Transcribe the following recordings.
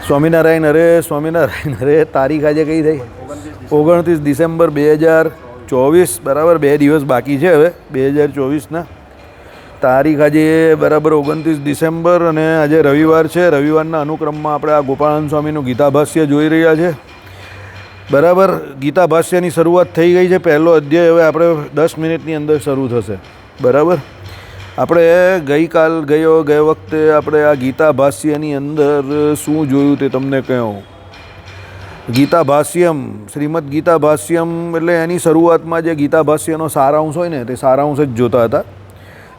સ્વામિનારાયણ હરે તારીખ આજે કઈ થઈ? 29 ડિસેમ્બર 2024. બરાબર, 2 દિવસ બાકી છે હવે 2024ના. તારીખ આજે બરાબર 29 ડિસેમ્બર અને આજે રવિવાર છે. રવિવારના અનુક્રમમાં આપણે આ ગોપાળાનંદ સ્વામીનું ગીતા ભાષ્ય જોઈ રહ્યા છે. બરાબર, ગીતા ભાષ્યની શરૂઆત થઈ ગઈ છે. પહેલો અધ્યાય હવે આપણે 10 મિનિટની અંદર શરૂ થશે. બરાબર, આપણે ગયે વખતે આપણે આ ગીતા ભાષ્યની અંદર શું જોયું તે તમને કહું. ગીતા ભાષ્યમ, શ્રીમદ ગીતા ભાષ્યમ એટલે એની શરૂઆતમાં જે ગીતા ભાષ્યનો સારાંશ હોય ને તે સારાંશ જ જોતા હતા.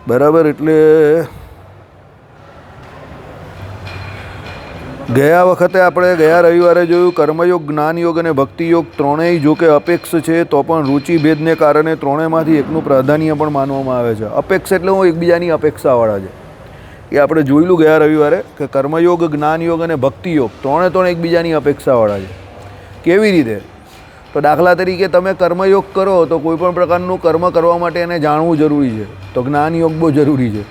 બરાબર, એટલે ગયા વખતે આપણે ગયા રવિવારે જોયું કર્મયોગ, જ્ઞાનયોગ અને ભક્તિયોગ ત્રણેય જો કે અપેક્ષ છે તો પણ રુચિ ભેદને કારણે ત્રણેયમાંથી એકનું પ્રાધાન્ય પણ માનવામાં આવે છે. અપેક્ષ એટલે હું એકબીજાની અપેક્ષાવાળા છે એ આપણે જોયેલું ગયા રવિવારે કે કર્મયોગ, જ્ઞાનયોગ અને ભક્તિયોગ ત્રણે એકબીજાની અપેક્ષાવાળા છે. કેવી રીતે? તો દાખલા તરીકે તમે કર્મયોગ કરો તો કોઈપણ પ્રકારનું કર્મ કરવા માટે એને જાણવું જરૂરી છે, તો જ્ઞાનયોગ બહુ જરૂરી છે.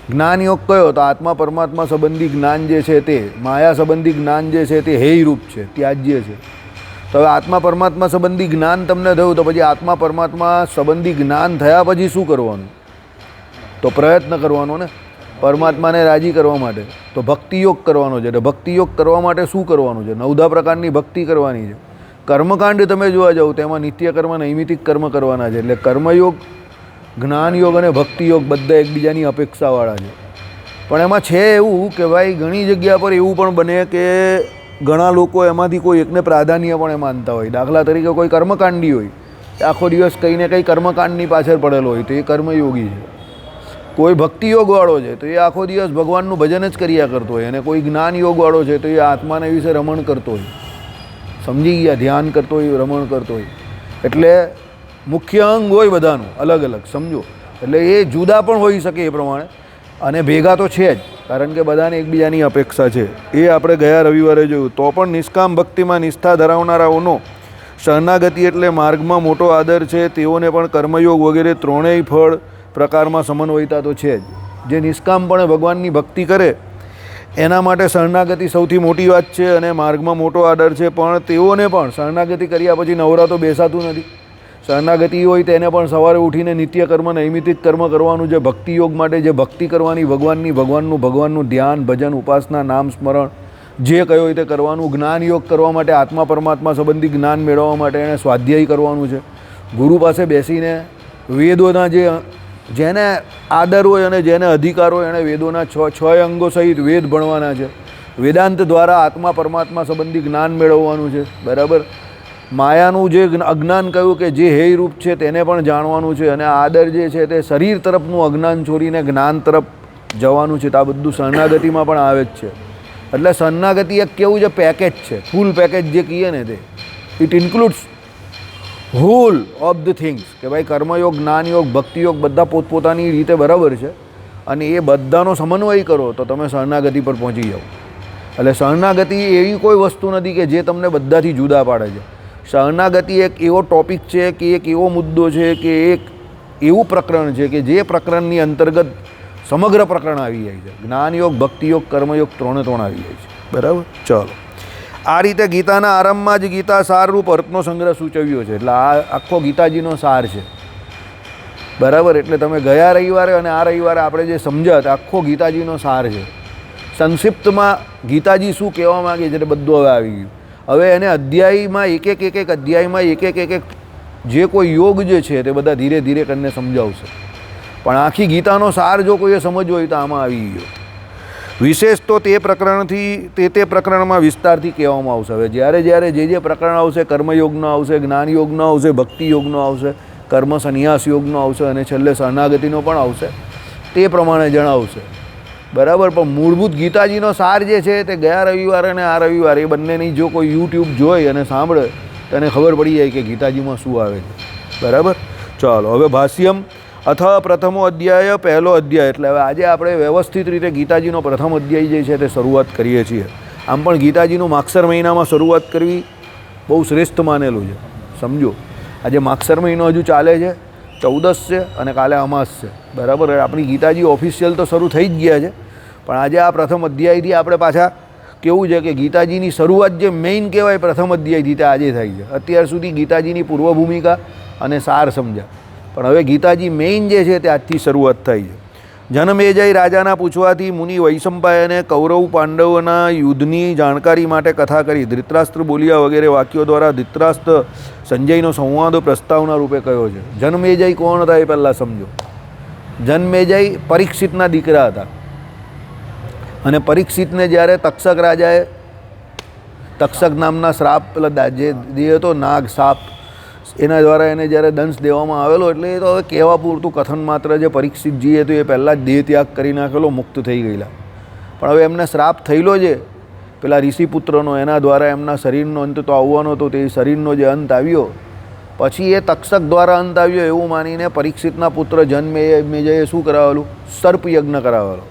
જ્ઞાનયોગ કયો? તો આત્મા પરમાત્મા સંબંધી જ્ઞાન જે છે તે, માયા સંબંધી જ્ઞાન જે છે તે હેયરૂપ છે, ત્યાજ્ય છે. તો હવે આત્મા પરમાત્મા સંબંધી જ્ઞાન તમને થયું તો પછી આત્મા પરમાત્મા સંબંધી જ્ઞાન થયા પછી શું કરવાનું? તો પ્રયત્ન કરવાનો ને પરમાત્માને રાજી કરવા માટે. તો ભક્તિયોગ કરવાનો છે. એટલે ભક્તિયોગ કરવા માટે શું કરવાનું છે? 9 પ્રકારની ભક્તિ કરવાની છે. કર્મકાંડ તમે જોવા જાઓ તેમાં નિત્ય કર્મ, નૈમિતિક કર્મ કરવાના છે. એટલે કર્મયોગ, જ્ઞાનયોગ અને ભક્તિયોગ બધા એકબીજાની અપેક્ષાવાળા છે. પણ એમાં છે એવું કે ભાઈ ઘણી જગ્યા પર એવું પણ બને કે ઘણા લોકો એમાંથી કોઈ એકને પ્રાધાન્ય પણ માનતા હોય. દાખલા તરીકે કોઈ કર્મકાંડી હોય, આખો દિવસ કંઈ ને કંઈ કર્મકાંડની પાછળ પડેલો હોય તો એ કર્મયોગી છે. કોઈ ભક્તિયોગવાળો છે તો એ આખો દિવસ ભગવાનનું ભજન જ કર્યા કરતો હોય. અને કોઈ જ્ઞાનયોગવાળો છે તો એ આત્માના વિશે રમણ કરતો હોય. સમજી ગયા? ધ્યાન કરતો હોય, રમણ કરતો હોય. એટલે મુખ્ય અંગ હોય બધાનું અલગ અલગ, સમજો. એટલે એ જુદા પણ હોઈ શકે એ પ્રમાણે, અને ભેગા તો છે જ, કારણ કે બધાને એકબીજાની અપેક્ષા છે. એ આપણે ગયા રવિવારે જોયું. તો પણ નિષ્કામ ભક્તિમાં નિષ્ઠા ધરાવનારાઓનો શરણાગતિ એટલે માર્ગમાં મોટો આદર છે. તેઓને પણ કર્મયોગ વગેરે ત્રણેય ફળ પ્રકારમાં સમન્વયતા તો છે જ. જે નિષ્કામપણે ભગવાનની ભક્તિ કરે એના માટે શરણાગતિ સૌથી મોટી વાત છે અને માર્ગમાં મોટો આદર છે. પણ તેઓને પણ શરણાગતિ કર્યા પછી નવરા તો બેસાતું નથી. શરણાગતિ હોય તેને પણ સવારે ઉઠીને નિત્ય કર્મ, નૈમિતિક કર્મ કરવાનું છે. ભક્તિયોગ માટે જે ભક્તિ કરવાની ભગવાનનું ધ્યાન, ભજન, ઉપાસના, નામ સ્મરણ જે કહ્યું હોય તે કરવાનું. જ્ઞાનયોગ કરવા માટે આત્મા પરમાત્મા સંબંધી જ્ઞાન મેળવવા માટે એને સ્વાધ્યાય કરવાનું છે. ગુરુ પાસે બેસીને વેદોના જેને આદર હોય અને જેને અધિકાર હોય એણે વેદોના 6 અંગો સહિત વેદ ભણવાના છે. વેદાંત દ્વારા આત્મા પરમાત્મા સંબંધી જ્ઞાન મેળવવાનું છે. બરાબર, માયાનું જે અજ્ઞાન કહ્યું કે જે હેય રૂપ છે તેને પણ જાણવાનું છે. અને આદર જે છે તે શરીર તરફનું અજ્ઞાન છોડીને જ્ઞાન તરફ જવાનું છે. તો આ બધું શરણાગતિમાં પણ આવે જ છે. એટલે શરણાગતિ એક કેવું છે, પેકેજ છે, ફૂલ પેકેજ જે કહીએ ને તે it includes whole of the things. કે ભાઈ કર્મયોગ, જ્ઞાનયોગ, ભક્તિયોગ બધા પોતપોતાની રીતે બરાબર છે અને એ બધાનો સમન્વય કરો તો તમે શરણાગતિ પર પહોંચી જાઓ. એટલે શરણાગતિ એવી કોઈ વસ્તુ નથી કે જે તમને બધાથી જુદા પાડે છે. શરણાગતિ એક એવો ટૉપિક છે કે એક એવો મુદ્દો છે કે એક એવું પ્રકરણ છે કે જે પ્રકરણની અંતર્ગત સમગ્ર પ્રકરણ આવી જાય છે. જ્ઞાનયોગ, ભક્તિયોગ, કર્મયોગ ત્રણે આવી જાય છે. બરાબર, ચાલો. આ રીતે ગીતાના આરંભમાં જ ગીતા સારરૂપ અર્થનો સંગ્રહ સૂચવ્યો છે. એટલે આ આખો ગીતાજીનો સાર છે. બરાબર, એટલે તમે ગયા રવિવારે અને આ રવિવારે આપણે જે સમજ્યા તે આખો ગીતાજીનો સાર છે. સંક્ષિપ્તમાં ગીતાજી શું કહેવા માગે છે તે બધું હવે આવી ગયું. હવે એને અધ્યાયમાં એક અધ્યાયમાં એક જે કોઈ યોગ જે છે તે બધા ધીરે ધીરે કરીને સમજાવશે. પણ આખી ગીતાનો સાર જો કોઈએ સમજવો હોય તો આમાં આવી ગયો. વિશેષ તો તે પ્રકરણથી તે પ્રકરણમાં વિસ્તારથી કહેવામાં આવશે. હવે જ્યારે જે પ્રકરણ આવશે, કર્મયોગનો આવશે, જ્ઞાનયોગનો આવશે, ભક્તિયોગનો આવશે, કર્મ સંન્યાસ યોગનો આવશે અને છેલ્લે શરણાગતિનો પણ આવશે, તે પ્રમાણે જણાવશે. બરાબર, પણ મૂળભૂત ગીતાજીનો સાર જે છે તે ગયા રવિવારે અને આ રવિવારે એ બંનેની જો કોઈ યુટ્યુબ જોઈ અને સાંભળે તો એને ખબર પડી જાય કે ગીતાજીમાં શું આવે છે. બરાબર, ચાલો. હવે ભાષ્યમ અથ પ્રથમો અધ્યાય, પહેલો અધ્યાય. એટલે હવે આજે આપણે વ્યવસ્થિત રીતે ગીતાજીનો પ્રથમ અધ્યાય જે છે તે શરૂઆત કરીએ છીએ. આમ પણ ગીતાજીનું માગસર મહિનામાં શરૂઆત કરવી બહુ શ્રેષ્ઠ માનેલું છે. સમજો, આજે માગસર મહિનો હજુ ચાલે છે, 14 છે અને કાલે અમાસ છે. બરાબર, આપણી ગીતાજી ઓફિશિયલ તો શરૂ થઈ જ ગયા છે, પણ આજે આ પ્રથમ અધ્યાયથી આપણે પાછા કેવું છે કે ગીતાજીની શરૂઆત જે મેઇન કહેવાય પ્રથમ અધ્યાયથી તે આજે થાય છે. અત્યાર સુધી ગીતાજીની પૂર્વ ભૂમિકા અને સાર સમજ્યા, પણ હવે ગીતાજી મેઇન જે છે તે આજથી શરૂઆત થાય છે. જનમેજય રાજાના પૂછવાથી મુનિ વૈશંપાયને કૌરવ પાંડવોના યુદ્ધની જાણકારી માટે કથા કરી. ધૃતરાષ્ટ્ર બોલ્યા વગેરે વાક્યો દ્વારા ધૃતરાષ્ટ્ર સંજયનો સંવાદ પ્રસ્તાવના રૂપે કયો છે. જનમેજય કોણ હતા એ પહેલાં સમજો. જનમેજય પરીક્ષિતના દીકરા હતા અને પરીક્ષિતને જ્યારે તક્ષક રાજાએ તક્ષક નામના શ્રાપ પેલા જે હતો નાગ સાપ એના દ્વારા એને જ્યારે દંશ દેવામાં આવેલો, એટલે એ તો હવે કહેવા પૂરતું કથન માત્ર છે. પરીક્ષિતજીએ તો એ પહેલાં જ દેહ ત્યાગ કરી નાખેલો, મુક્ત થઈ ગયેલા. પણ હવે એમને શ્રાપ થયેલો છે પેલા ઋષિપુત્રનો, એના દ્વારા એમના શરીરનો અંત તો આવવાનો હતો. તે શરીરનો જે અંત આવ્યો પછી એ તક્ષક દ્વારા અંત આવ્યો એવું માનીને પરીક્ષિતના પુત્ર જનમેજયે શું કરાવેલું? સર્પ યજ્ઞ કરાવેલો.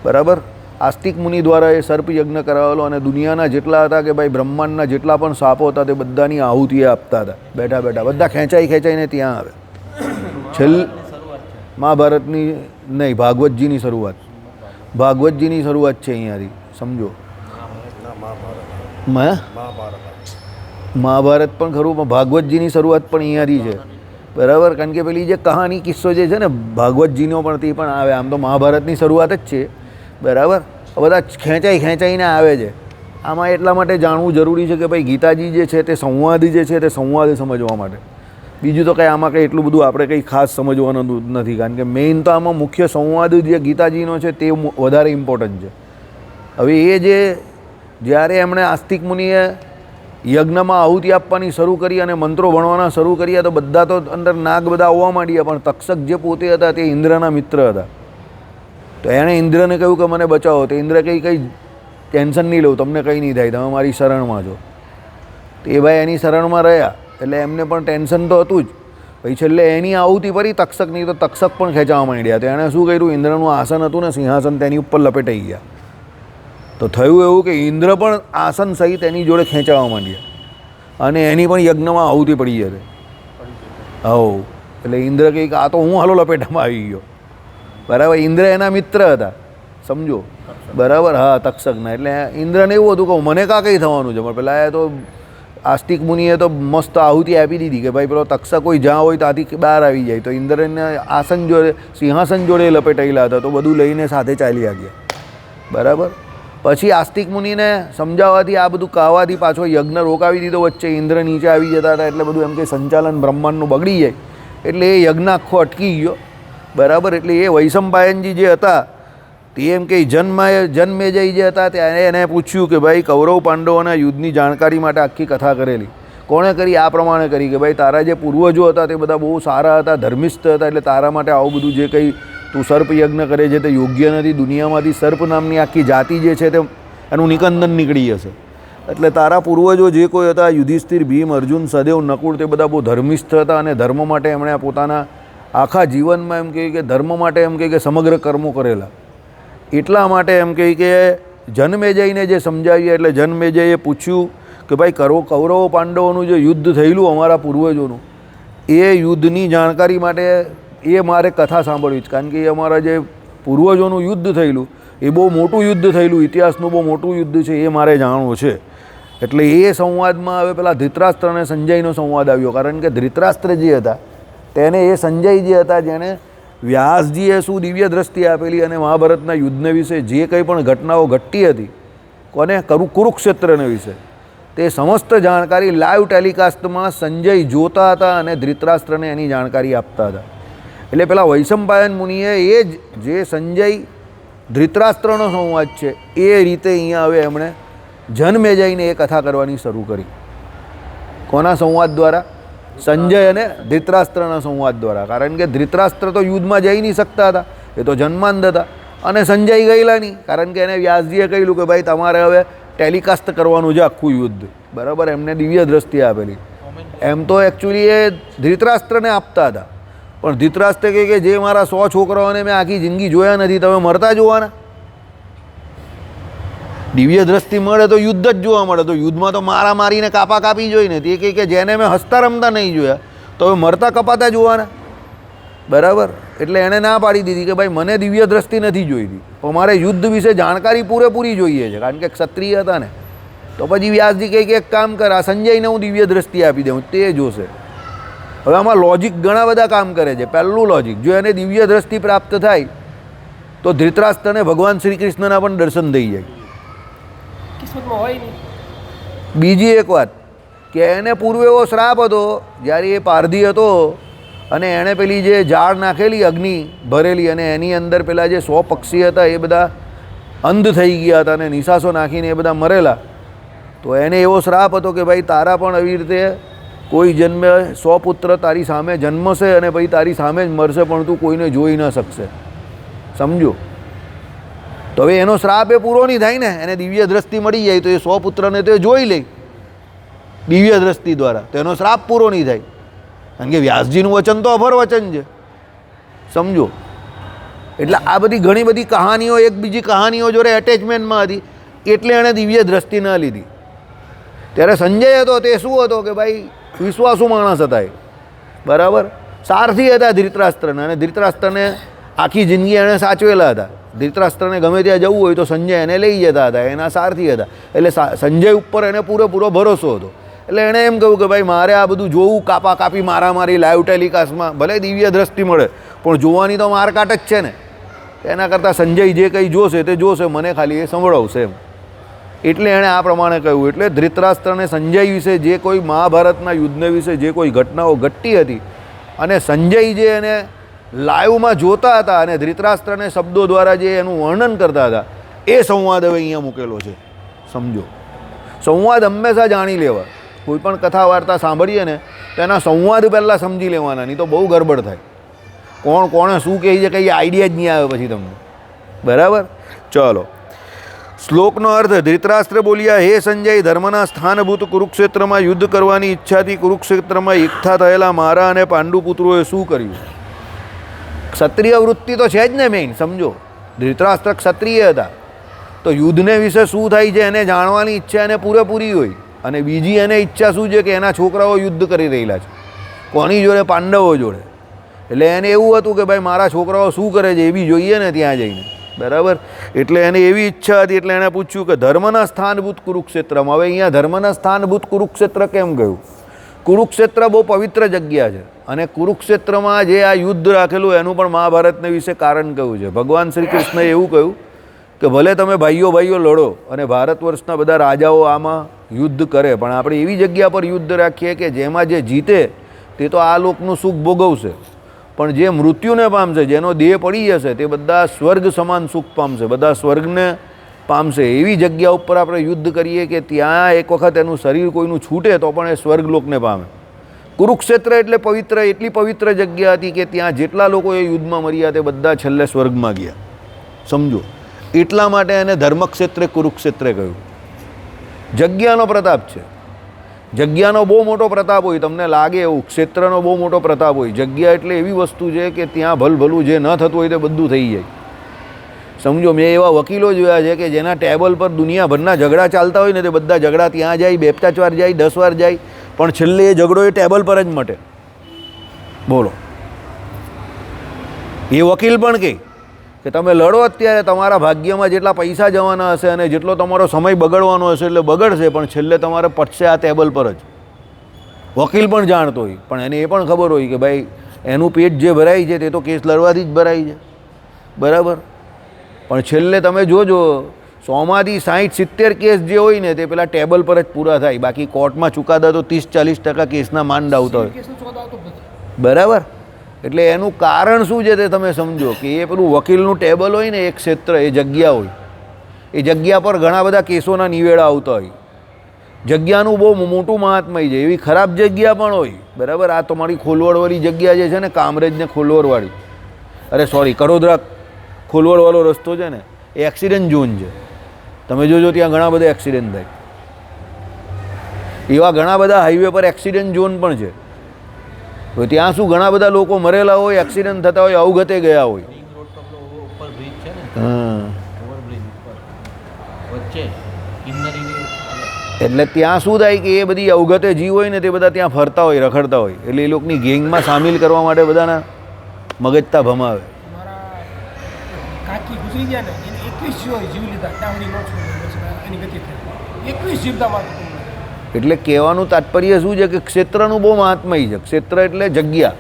બરાબર? આસ્તિક મુનિ દ્વારા એ સર્પ યજ્ઞ કરાવેલો અને દુનિયાના જેટલા હતા કે ભાઈ બ્રહ્માંડના જેટલા પણ સાપો હતા તે બધાની આહુતિ આપતા હતા. બેઠા બેઠા બધા ખેંચાઈને ત્યાં આવે. મહાભારતની નહીં, ભાગવતજીની શરૂઆત. ભાગવતજીની શરૂઆત છે અહીંયાથી, સમજો. મહાભારત પણ ખરું, પણ ભાગવતજીની શરૂઆત પણ અહીંયાથી છે. બરાબર? કારણ કે પેલી જે કહાની કિસ્સો જે છે ને ભાગવતજીનો પણ તે પણ આવે. આમ તો મહાભારતની શરૂઆત જ છે. બરાબર? બધા ખેંચાઈને આવે છે. આમાં એટલા માટે જાણવું જરૂરી છે કે ભાઈ ગીતાજી જે છે તે સંવાદ જે છે તે સંવાદ સમજવા માટે. બીજું તો કંઈ આમાં કંઈ એટલું બધું આપણે કંઈ ખાસ સમજવાનું નથી, કારણ કે મેઇન તો આમાં મુખ્ય સંવાદ જે ગીતાજીનો છે તે વધારે ઇમ્પોર્ટન્ટ છે. હવે એ જે જ્યારે એમણે આસ્તિક મુનિએ યજ્ઞમાં આહુતિ આપવાની શરૂ કરી અને મંત્રો ભણવાના શરૂ કર્યા તો બધા તો અંદર નાગ બધા આવવા માંડ્યા, પણ તક્ષક જે પોતે હતા તે ઇન્દ્રના મિત્ર હતા. તો એણે ઇન્દ્રને કહ્યું કે મને બચાવો. તો ઇન્દ્ર કંઈ ટેન્શન નહીં લઉં, તમને કંઈ નહીં થાય, તમે મારી શરણમાં છો. તો એ ભાઈ એની શરણમાં રહ્યા એટલે એમને પણ ટેન્શન તો હતું જ. પછી છેલ્લે એની આહુતિ પડી તક્ષકની, તો તક્ષક પણ ખેંચાવા માંડ્યા. તો એણે શું કર્યું? ઇન્દ્રનું આસન હતું ને સિંહાસન, તેની ઉપર લપેટાઈ ગયા. તો થયું એવું કે ઇન્દ્ર પણ આસન સહિત એની જોડે ખેંચાવા માંડ્યા અને એની પણ યજ્ઞમાં આહુતિ પડી હતી. હવ એટલે ઇન્દ્ર કંઈક આ તો હું હાલો લપેટામાં આવી ગયો. બરાબર? ઇન્દ્ર એના મિત્ર હતા, સમજો. બરાબર? હા, તક્ષકના. એટલે ઇન્દ્રને એવું હતું કે મને કાં કંઈ થવાનું છે, પણ પેલા એ તો આસ્તિક મુનિએ તો મસ્ત આહુતિ આપી દીધી કે ભાઈ પેલો તક્ષક કોઈ જ્યાં હોય ત્યાંથી બહાર આવી જાય. તો ઇન્દ્રને આસન જોડે સિંહાસન જોડે લપેટાયેલા હતા, તો બધું લઈને સાથે ચાલ્યા ગયા. બરાબર? પછી આસ્તિક મુનિને સમજાવવાથી આ બધું કહેવાથી પાછો યજ્ઞ રોકાવી દીધો વચ્ચે. ઇન્દ્ર નીચે આવી જતા હતા એટલે બધું એમ કે સંચાલન બ્રહ્માંડનું બગડી જાય, એટલે એ યજ્ઞ આખો અટકી ગયો. બરાબર? એટલે એ વૈશંપાયનજી જે હતા તે એમ કે જન્મેજય જે હતા ત્યારે એને પૂછ્યું કે ભાઈ કૌરવ પાંડવોના યુદ્ધની જાણકારી માટે આખી કથા કરેલી. કોણે કરી? આ પ્રમાણે કરી કે ભાઈ તારા જે પૂર્વજો હતા તે બધા બહુ સારા હતા, ધર્મિષ્ઠ હતા, એટલે તારા માટે આવું બધું જે કંઈ તું સર્પ યજ્ઞ કરે છે તે યોગ્ય નથી. દુનિયામાંથી સર્પ નામની આખી જાતિ જે છે તે એનું નિકંદન નીકળી જશે. એટલે તારા પૂર્વજો જે કોઈ હતા યુધિષ્ઠિર, ભીમ, અર્જુન, સદેવ, નકુળ, તે બધા બહુ ધર્મિષ્ઠ હતા અને ધર્મ માટે એમણે પોતાના આખા જીવનમાં એમ કહે કે ધર્મ માટે એમ કહે કે સમગ્ર કર્મો કરેલા. એટલા માટે એમ કહે કે જનમેજયને જે સમજાવ્યા એટલે જનમેજયે પૂછ્યું કે ભાઈ કૌરવ પાંડવોનું જે યુદ્ધ થયેલું અમારા પૂર્વજોનું, એ યુદ્ધની જાણકારી માટે એ મારે કથા સાંભળવી જ. કારણ કે એ અમારા જે પૂર્વજોનું યુદ્ધ થયેલું એ બહુ મોટું યુદ્ધ થયેલું, ઇતિહાસનું બહુ મોટું યુદ્ધ છે, એ મારે જાણવું છે. એટલે એ સંવાદમાં હવે પેલા ધૃતરાષ્ટ્ર અને સંજયનો સંવાદ આવ્યો. કારણ કે ધૃતરાષ્ટ્ર જે હતા તેને એ સંજય જે હતા જેણે વ્યાસજીએ શું દિવ્ય દ્રષ્ટિ આપેલી અને મહાભારતના યુદ્ધને વિશે જે કંઈ પણ ઘટનાઓ ઘટતી હતી, કોને કુરુક્ષેત્રને વિશે, તે સમસ્ત જાણકારી લાઈવ ટેલિકાસ્ટમાં સંજય જોતા હતા અને ધૃતરાષ્ટ્રને એની જાણકારી આપતા હતા. એટલે પેલા વૈશંપાયન મુનિએ એ જ જે સંજય ધૃતરાષ્ટ્રનો સંવાદ છે એ રીતે અહીંયા હવે એમણે જનમેજયને એ કથા કરવાની શરૂ કરી. કોના સંવાદ દ્વારા? સંજય અને ધૃતરાષ્ટ્રના સંવાદ દ્વારા. કારણ કે ધૃતરાષ્ટ્ર તો યુદ્ધમાં જઈ નહીં શકતા હતા, એ તો જન્માંધ હતા, અને સંજય ગયેલા નહીં. કારણ કે એને વ્યાસજીએ કહ્યું કે ભાઈ તમારે હવે ટેલિકાસ્ટ કરવાનું છે આખું યુદ્ધ. બરાબર? એમને દિવ્ય દ્રષ્ટિ આપેલી. એમ તો એકચ્યુઅલી એ ધૃતરાષ્ટ્રને આપતા હતા, પણ ધૃતરાષ્ટ્ર કહે કે જે મારા 100 છોકરાઓને મેં આખી જિંદગી જોયા નથી, તમે મરતા જોવાના. દિવ્ય દ્રષ્ટિ મળે તો યુદ્ધ જ જોવા મળે. તો યુદ્ધમાં તો મારા મારીને કાપા કાપી જોઈ ને. તે કહે કે જેને મેં હસતા રમતા નહીં જોયા તો હવે મરતા કપાતા જોવાના. બરાબર. એટલે એણે ના પાડી દીધી કે ભાઈ મને દિવ્ય દ્રષ્ટિ નથી જોઈતી, પણ મારે યુદ્ધ વિશે જાણકારી પૂરેપૂરી જોઈએ છે, કારણ કે ક્ષત્રિય હતા ને. તો પછી વ્યાસજી કહે કે એક કામ કર, આ સંજયને હું દિવ્ય દ્રષ્ટિ આપી દઉં, તે જોશે. હવે આમાં લોજિક ઘણા બધા કામ કરે છે. પહેલું લોજિક, જો એને દિવ્ય દ્રષ્ટિ પ્રાપ્ત થાય તો ધૃતરાષ્ટ્રને ભગવાન શ્રી કૃષ્ણના પણ દર્શન થઈ જાય. કિસ્મતમાં હોય નહીં. બીજી એક વાત કે એને પૂર્વે એવો શ્રાપ હતો, જ્યારે એ પારધી હતો અને એણે પેલી જે ઝાડ નાખેલી અગ્નિ ભરેલી, અને એની અંદર પેલા જે 100 પક્ષી હતા એ બધા અંધ થઈ ગયા હતા અને નિશાસો નાખીને એ બધા મરેલા. તો એને એવો શ્રાપ હતો કે ભાઈ તારા પણ આવી રીતે કોઈ જન્મે 100 પુત્ર તારી સામે જન્મશે અને પછી તારી સામે જ મરશે, પણ તું કોઈને જોઈ ન શકશે. સમજો. તો હવે એનો શ્રાપ એ પૂરો નહીં થાય ને. એને દિવ્ય દ્રષ્ટિ મળી જાય તો એ 100 પુત્રને તો એ જોઈ લે દિવ્ય દ્રષ્ટિ દ્વારા, તો એનો શ્રાપ પૂરો નહીં થાય. કારણ કે વ્યાસજીનું વચન તો અભર વચન છે. સમજો. એટલે આ બધી ઘણી બધી કહાનીઓ એકબીજી કહાનીઓ જોડે એટેચમેન્ટમાં હતી, એટલે એણે દિવ્ય દ્રષ્ટિ ન લીધી. ત્યારે સંજય હતો તે શું હતો કે ભાઈ વિશ્વાસુ માણસ હતા એ, બરાબર. સારથી હતા ધૃતરાષ્ટ્રના, અને ધૃતરાષ્ટ્રને આખી જિંદગી એણે સાચવેલા હતા. ધૃતરાષ્ટ્રને ગમે ત્યાં જવું હોય તો સંજય એને લઈ જતા હતા, એના સારથી હતા. એટલે સંજય ઉપર એને પૂરેપૂરો ભરોસો હતો. એટલે એણે એમ કહ્યું કે ભાઈ મારે આ બધું જોવું, કાપા કાપી મારામારી લાઈવ ટેલિકાસ્ટમાં, ભલે દિવ્ય દ્રષ્ટિ મળે પણ જોવાની તો મારકાટ જ છે ને. એના કરતાં સંજય જે કંઈ જોશે તે જોશે, મને ખાલી એ સંભળાવશે એમ. એટલે એણે આ પ્રમાણે કહ્યું. એટલે ધૃતરાષ્ટ્ર અને સંજય વિશે જે કોઈ મહાભારતના યુદ્ધને વિશે જે કોઈ ઘટનાઓ ઘટતી હતી, અને સંજય જે એને લાઈવમાં જોતા હતા અને ધૃતરાષ્ટ્રને શબ્દો દ્વારા જે એનું વર્ણન કરતા હતા, એ સંવાદ હવે અહીંયા મૂકેલો છે. સમજો. સંવાદ હંમેશા જાણી લેવા. કોઈ પણ કથા વાર્તા સાંભળીએ ને તો એના સંવાદ પહેલાં સમજી લેવાના, નહીં તો બહુ ગડબડ થાય. કોણ કોણે શું કહે છે કંઈ આઈડિયા જ નહીં આવે પછી તમને. બરાબર. ચલો. શ્લોકનો અર્થ. ધૃતરાષ્ટ્ર બોલ્યા, હે સંજય, ધર્મના સ્થાનભૂત કુરુક્ષેત્રમાં યુદ્ધ કરવાની ઈચ્છાથી કુરુક્ષેત્રમાં એકઠા થયેલા મારા અને પાંડુપુત્રોએ શું કર્યું? ક્ષત્રિય વૃત્તિ તો છે જ ને મેઇન. સમજો. ધૃતરાષ્ટ્ર ક્ષત્રિય હતા, તો યુદ્ધને વિશે શું થાય છે એને જાણવાની ઈચ્છા એને પૂરેપૂરી હોય. અને બીજી એને ઈચ્છા શું છે કે એના છોકરાઓ યુદ્ધ કરી રહેલા છે. કોની જોડે? પાંડવો જોડે. એટલે એને એવું હતું કે ભાઈ મારા છોકરાઓ શું કરે છે એ બી જોઈએ ને ત્યાં જઈને. બરાબર. એટલે એને એવી ઈચ્છા હતી, એટલે એણે પૂછ્યું કે ધર્મના સ્થાનભૂત કુરુક્ષેત્રમાં. હવે અહીંયા ધર્મના સ્થાનભૂત કુરુક્ષેત્ર કેમ કહ્યું? કુરુક્ષેત્ર બહુ પવિત્ર જગ્યા છે, અને કુરુક્ષેત્રમાં જે આ યુદ્ધ રાખેલું એનું પણ મહાભારતને વિશે કારણ કહ્યું છે. ભગવાન શ્રી કૃષ્ણએ એવું કહ્યું કે ભલે તમે ભાઈઓ ભાઈઓ લડો અને ભારત વર્ષના બધા રાજાઓ આમાં યુદ્ધ કરે, પણ આપણે એવી જગ્યા પર યુદ્ધ રાખીએ કે જેમાં જે જીતે તે તો આ લોકનું સુખ ભોગવશે, પણ જે મૃત્યુને પામશે, જેનો દેહ પડી જશે, તે બધા સ્વર્ગ સમાન સુખ પામશે, બધા સ્વર્ગને પામશે. એવી જગ્યા ઉપર આપણે યુદ્ધ કરીએ કે ત્યાં એક વખત એનું શરીર કોઈનું છૂટે તો પણ એ સ્વર્ગલોકને પામે. કુરુક્ષેત્ર એટલે પવિત્ર, એટલી પવિત્ર જગ્યા હતી કે ત્યાં જેટલા લોકો એ યુદ્ધમાં મર્યા તે બધા છેલ્લે સ્વર્ગમાં ગયા. સમજો. એટલા માટે એને ધર્મક્ષેત્રે કુરુક્ષેત્રે કહ્યું. જગ્યાનો પ્રતાપ છે. જગ્યાનો બહુ મોટો પ્રતાપ હોય, તમને લાગે એવું. ક્ષેત્રનો બહુ મોટો પ્રતાપ હોય. જગ્યા એટલે એવી વસ્તુ છે કે ત્યાં ભલભલું જે ન થતું હોય તે બધું થઈ જાય. સમજો. મેં એવા વકીલો જોયા છે કે જેના ટેબલ પર દુનિયાભરના ઝઘડા ચાલતા હોય ને તે બધા ઝઘડા ત્યાં જાય, 2-5 વાર જાય, 10 વાર જાય, પણ છેલ્લે એ ઝઘડો એ ટેબલ પર જ મટે. બોલો. એ વકીલ પણ કહે કે તમે લડો અત્યારે, તમારા ભાગ્યમાં જેટલા પૈસા જવાના હશે અને જેટલો તમારો સમય બગડવાનો હશે એટલે બગડશે, પણ છેલ્લે તમારે પટશે આ ટેબલ પર જ. વકીલ પણ જાણતો હોય, પણ એને એ પણ ખબર હોય કે ભાઈ એનું પેટ જે ભરાય છે તે તો કેસ લડવાથી જ ભરાય છે. બરાબર. પણ છેલ્લે તમે જોજો 100માંથી 60-70 કેસ જે હોય ને તે પેલા ટેબલ પર જ પૂરા થાય. બાકી કોર્ટમાં ચુકાદા તો 30-40% કેસના માંડ આવતા હોય. બરાબર. એટલે એનું કારણ શું છે તે તમે સમજો કે એ પેલું વકીલનું ટેબલ હોય ને, એક ક્ષેત્ર, એ જગ્યા હોય. એ જગ્યા પર ઘણા બધા કેસોના નિવેડા આવતા હોય. જગ્યાનું બહુ મોટું મહાત્મય છે. એવી ખરાબ જગ્યા પણ હોય. બરાબર. આ તમારી ખોલવડવાળી જગ્યા જે છે ને, કામરેજ ને ખોલવડવાળી, અરે સોરી, કડોદરા ખોલવડવાળો રસ્તો છે ને, એ એક્સિડન્ટ ઝોન છે. તમે જોજો ત્યાં ઘણા બધા એક્સિડન્ટ થાય. એવા ઘણા બધા હાઈવે પર એક્સિડન્ટ ઝોન પણ છે. તો ત્યાં શું ઘણા બધા લોકો મરેલા હોય, એક્સિડન્ટ થતા હોય, અવગતે ગયા હોય. હા. એટલે ત્યાં શું થાય કે એ બધી અવગતે જીવ હોય ને તે બધા ત્યાં ફરતા હોય, રખડતા હોય. એટલે એ લોકોની ગેંગમાં સામેલ કરવા માટે બધાના મગજતા ભમાવે. મારા કાકી ગુજરી ગયા ને એને 21 જીવ લીધા ડાવડી નો છોડી એની ગતિ થઈ 21 જીવતા મારું. એટલે કહેવાનું તાત્પર્ય શું છે કે ક્ષેત્રનું બહુ મહાત્મય છે. ક્ષેત્ર એટલે જગ્યા.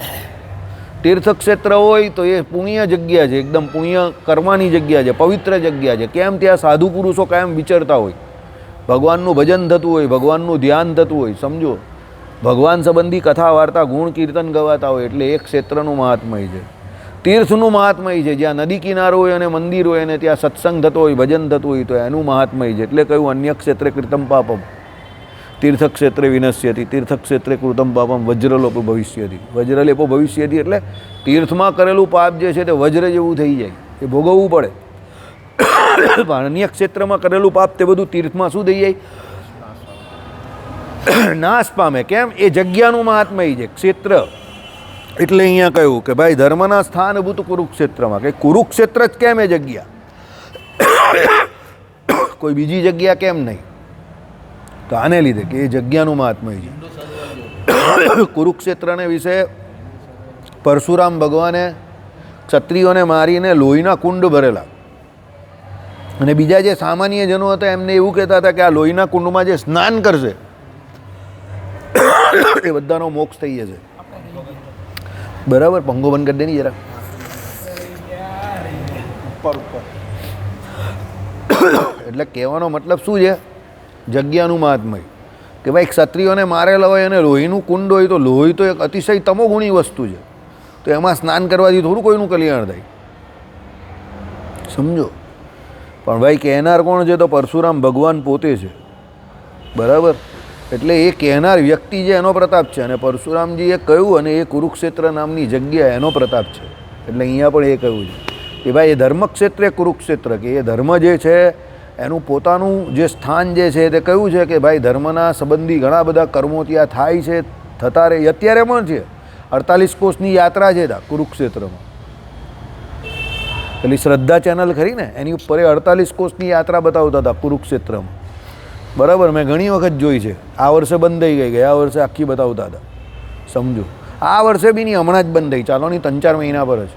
તીર્થ ક્ષેત્ર હોય તો એ પુણ્ય જગ્યા છે, એકદમ પુણ્ય કર્મની જગ્યા છે, પવિત્ર જગ્યા છે. કેમ ત્યાં સાધુ પુરુષો કાયમ વિચરતા હોય, ભગવાનનું ભજન થતું હોય, ભગવાનનું ધ્યાન થતું હોય. સમજો, ભગવાન સંબંધી કથા વાર્તા ગુણ કીર્તન ગવાતા હોય. એટલે એક ક્ષેત્રનું મહાત્મય છે. તીર્થનું મહાત્મય છે, જ્યાં નદી કિનારો હોય અને મંદિર હોય અને ત્યાં સત્સંગ થતો હોય, ભજન થતું હોય, તો એનું મહાત્મય છે. એટલે કહ્યું અન્ય ક્ષેત્રે કૃતમ પાપમ તીર્થક્ષેત્રે વિનશ્યતિ, તીર્થક્ષેત્રે કૃતમ પાપમ વજ્રલોપો ભવિષ્યતિ. વજ્રલેપો ભવિષ્યતિ એટલે તીર્થમાં કરેલું પાપ જે છે તે વજ્ર જેવું થઈ જાય, એ ભોગવવું પડે. પણ અન્ય ક્ષેત્રમાં કરેલું પાપ તે બધું તીર્થમાં શું થઈ જાય? નાશ પામે. કેમ? એ જગ્યાનું મહાત્મય છે ક્ષેત્ર. એટલે અહીંયા કહ્યું કે ભાઈ ધર્મના સ્થાનભૂત કુરુક્ષેત્રમાં, કે કુરુક્ષેત્ર જ કેમ એ જગ્યા, કોઈ બીજી જગ્યા કેમ નહીં? તો આને લીધે કે એ જગ્યાનું મહાત્મય છે. કુરુક્ષેત્રને વિશે પરશુરામ ભગવાને ક્ષત્રિયોને મારીને લોહીના કુંડ ભરેલા, અને બીજા જે સામાન્ય જનો હતા એમને એવું કહેતા હતા કે આ લોહીના કુંડમાં જે સ્નાન કરશે એ બધાનો મોક્ષ થઈ જશે. બરાબર, પંગો બંધ કરી દે ને જરા. એટલે કહેવાનો મતલબ શું છે? જગ્યાનું મહાત્મય. કે ભાઈ ક્ષત્રિયોને મારેલા હોય અને લોહીનું કુંડ હોય, તો લોહી તો એક અતિશય તમોગુણી વસ્તુ છે, તો એમાં સ્નાન કરવાથી થોડું કોઈનું કલ્યાણ થાય. સમજો. પણ ભાઈ કહેનાર કોણ છે? તો પરશુરામ ભગવાન પોતે છે. બરાબર. એટલે એ કહેનાર વ્યક્તિ છે એનો પ્રતાપ છે, અને પરશુરામજીએ કહ્યું, અને એ કુરુક્ષેત્ર નામની જગ્યા એનો પ્રતાપ છે. એટલે અહીંયા પણ એ કહ્યું છે કે ભાઈ એ ધર્મક્ષેત્રે કુરુક્ષેત્ર, કે એ ધર્મ જે છે એનું પોતાનું જે સ્થાન જે છે તે કયું છે કે ભાઈ ધર્મના સંબંધી ઘણા બધા કર્મો ત્યાં થાય છે, થતા રહે. અત્યારે પણ છે. 48 કોષની યાત્રા છે ત્યાં કુરુક્ષેત્રમાં. પેલી શ્રદ્ધા ચેનલ ખરી ને, એની ઉપર 48 કોષની યાત્રા બતાવતા હતા કુરુક્ષેત્રમાં. બરાબર, મેં ઘણી વખત જોઈ છે. આ વર્ષે બંધ થઈ ગઈ, ગયા વર્ષે આખી બતાવતા હતા. સમજો, આ વર્ષે બી નહીં, હમણાં જ બંધ થઈ, ચાલો નહીં 3-4 મહિના પર જ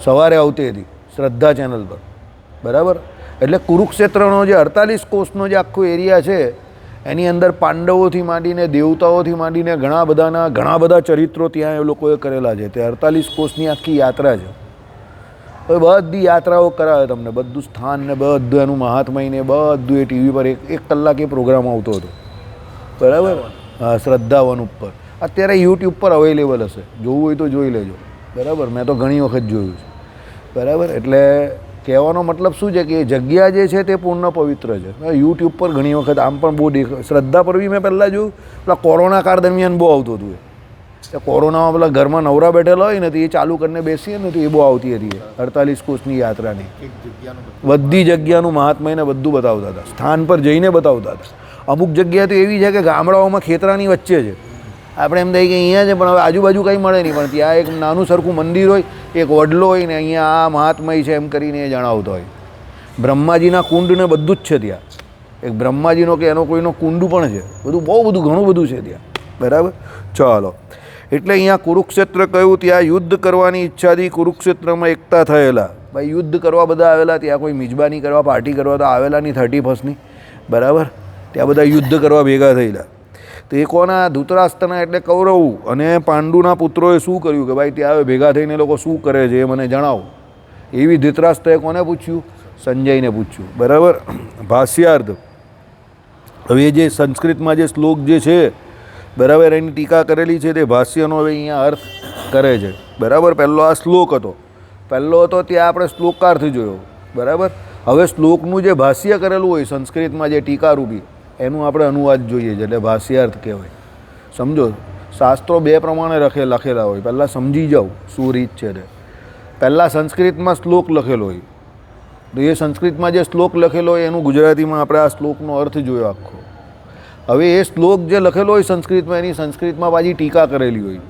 સવારે આવતી હતી શ્રદ્ધા ચેનલ પર. બરાબર. એટલે કુરુક્ષેત્રનો જે 48 કોષનો જે આખો એરિયા છે એની અંદર પાંડવોથી માંડીને દેવતાઓથી માંડીને ઘણા બધા ચરિત્રો ત્યાં એ લોકોએ કરેલા છે. તે 48 કોષની આખી યાત્રા છે. હવે બધી યાત્રાઓ કરાવે તમને, બધું સ્થાન ને બધું એનું મહાત્મય ને બધું એ ટીવી પર એક કલાક એ પ્રોગ્રામ આવતો હતો. બરાબર. હા, શ્રદ્ધાવન ઉપર અત્યારે યુટ્યુબ પર અવેલેબલ હશે, જોવું હોય તો જોઈ લેજો. બરાબર, મેં તો ઘણી વખત જોયું છે. બરાબર. એટલે કહેવાનો મતલબ શું છે કે એ જગ્યા જે છે તે પૂર્ણ પવિત્ર છે. યુટ્યુબ પર ઘણી વખત આમ પણ બહુ શ્રદ્ધા પર બી મેં પહેલાં જોયું, પેલા કોરોના કાળ દરમિયાન બહુ આવતું હતું. એ કોરોનામાં પેલા ઘરમાં નવરા બેઠેલા હોય ને તો એ ચાલુ કરીને બેસીએ ને તો એ બહુ આવતી હતી 48 કોષની યાત્રાની. બધી જગ્યાનું મહાત્મય ને બધું બતાવતા હતા, સ્થાન પર જઈને બતાવતા હતા. અમુક જગ્યા તો એવી છે કે ગામડાઓમાં ખેતરાની વચ્ચે છે, આપણે એમ થાય કે અહીંયા છે પણ હવે આજુબાજુ કંઈ મળે નહીં, પણ ત્યાં એક નાનું સરખું મંદિર હોય, એક વડલો હોય ને અહીંયા આ મહાત્મય છે એમ કરીને એ જણાવતો હોય. બ્રહ્માજીના કુંડ ને બધું જ છે ત્યાં. એક બ્રહ્માજીનો કે એનો કોઈનો કુંડ પણ છે. બહુ બધું ઘણું બધું છે ત્યાં. બરાબર. ચાલો, એટલે અહીંયા કુરુક્ષેત્ર કહ્યું, ત્યાં યુદ્ધ કરવાની ઈચ્છાથી કુરુક્ષેત્રમાં એકતા થયેલા. ભાઈ યુદ્ધ કરવા બધા આવેલા, ત્યાં કોઈ મિજબાની કરવા, પાર્ટી કરવા તો આવેલા નહીં 31st. બરાબર. ત્યાં બધા યુદ્ધ કરવા ભેગા થયેલા. તો એ કોના? ધૃતરાષ્ટ્રના એટલે કૌરવ અને પાંડુના પુત્રોએ શું કર્યું કે ભાઈ ત્યાં ભેગા થઈને એ લોકો શું કરે છે એ મને જણાવો. એવી ધૃતરાષ્ટ્રએ કોને પૂછ્યું? સંજયને પૂછ્યું. બરાબર. ભાષ્યાર્થ. હવે જે સંસ્કૃતમાં જે શ્લોક જે છે, બરાબર, એની ટીકા કરેલી છે તે ભાષ્યનો હવે અહીંયા અર્થ કરે છે. બરાબર. પહેલો આ શ્લોક હતો, પહેલો હતો ત્યાં આપણે શ્લોકાર્થ જોયો. બરાબર. હવે શ્લોકનું જે ભાષ્ય કરેલું હોય સંસ્કૃતમાં જે ટીકારૂપી, એનું આપણે અનુવાદ જોઈએ છે, એટલે ભાષ્યાર્થ કહેવાય. સમજો, શાસ્ત્રો બે પ્રમાણે લખેલા હોય. પહેલાં સમજી જાઓ શું રીત છે તે. પહેલાં સંસ્કૃતમાં શ્લોક લખેલો હોય, તો એ સંસ્કૃતમાં જે શ્લોક લખેલો હોય એનું ગુજરાતીમાં આપણે આ શ્લોકનો અર્થ જોયો આખો. હવે એ શ્લોક જે લખેલો હોય સંસ્કૃતમાં, એની સંસ્કૃતમાં પાછી ટીકા કરેલી હોય.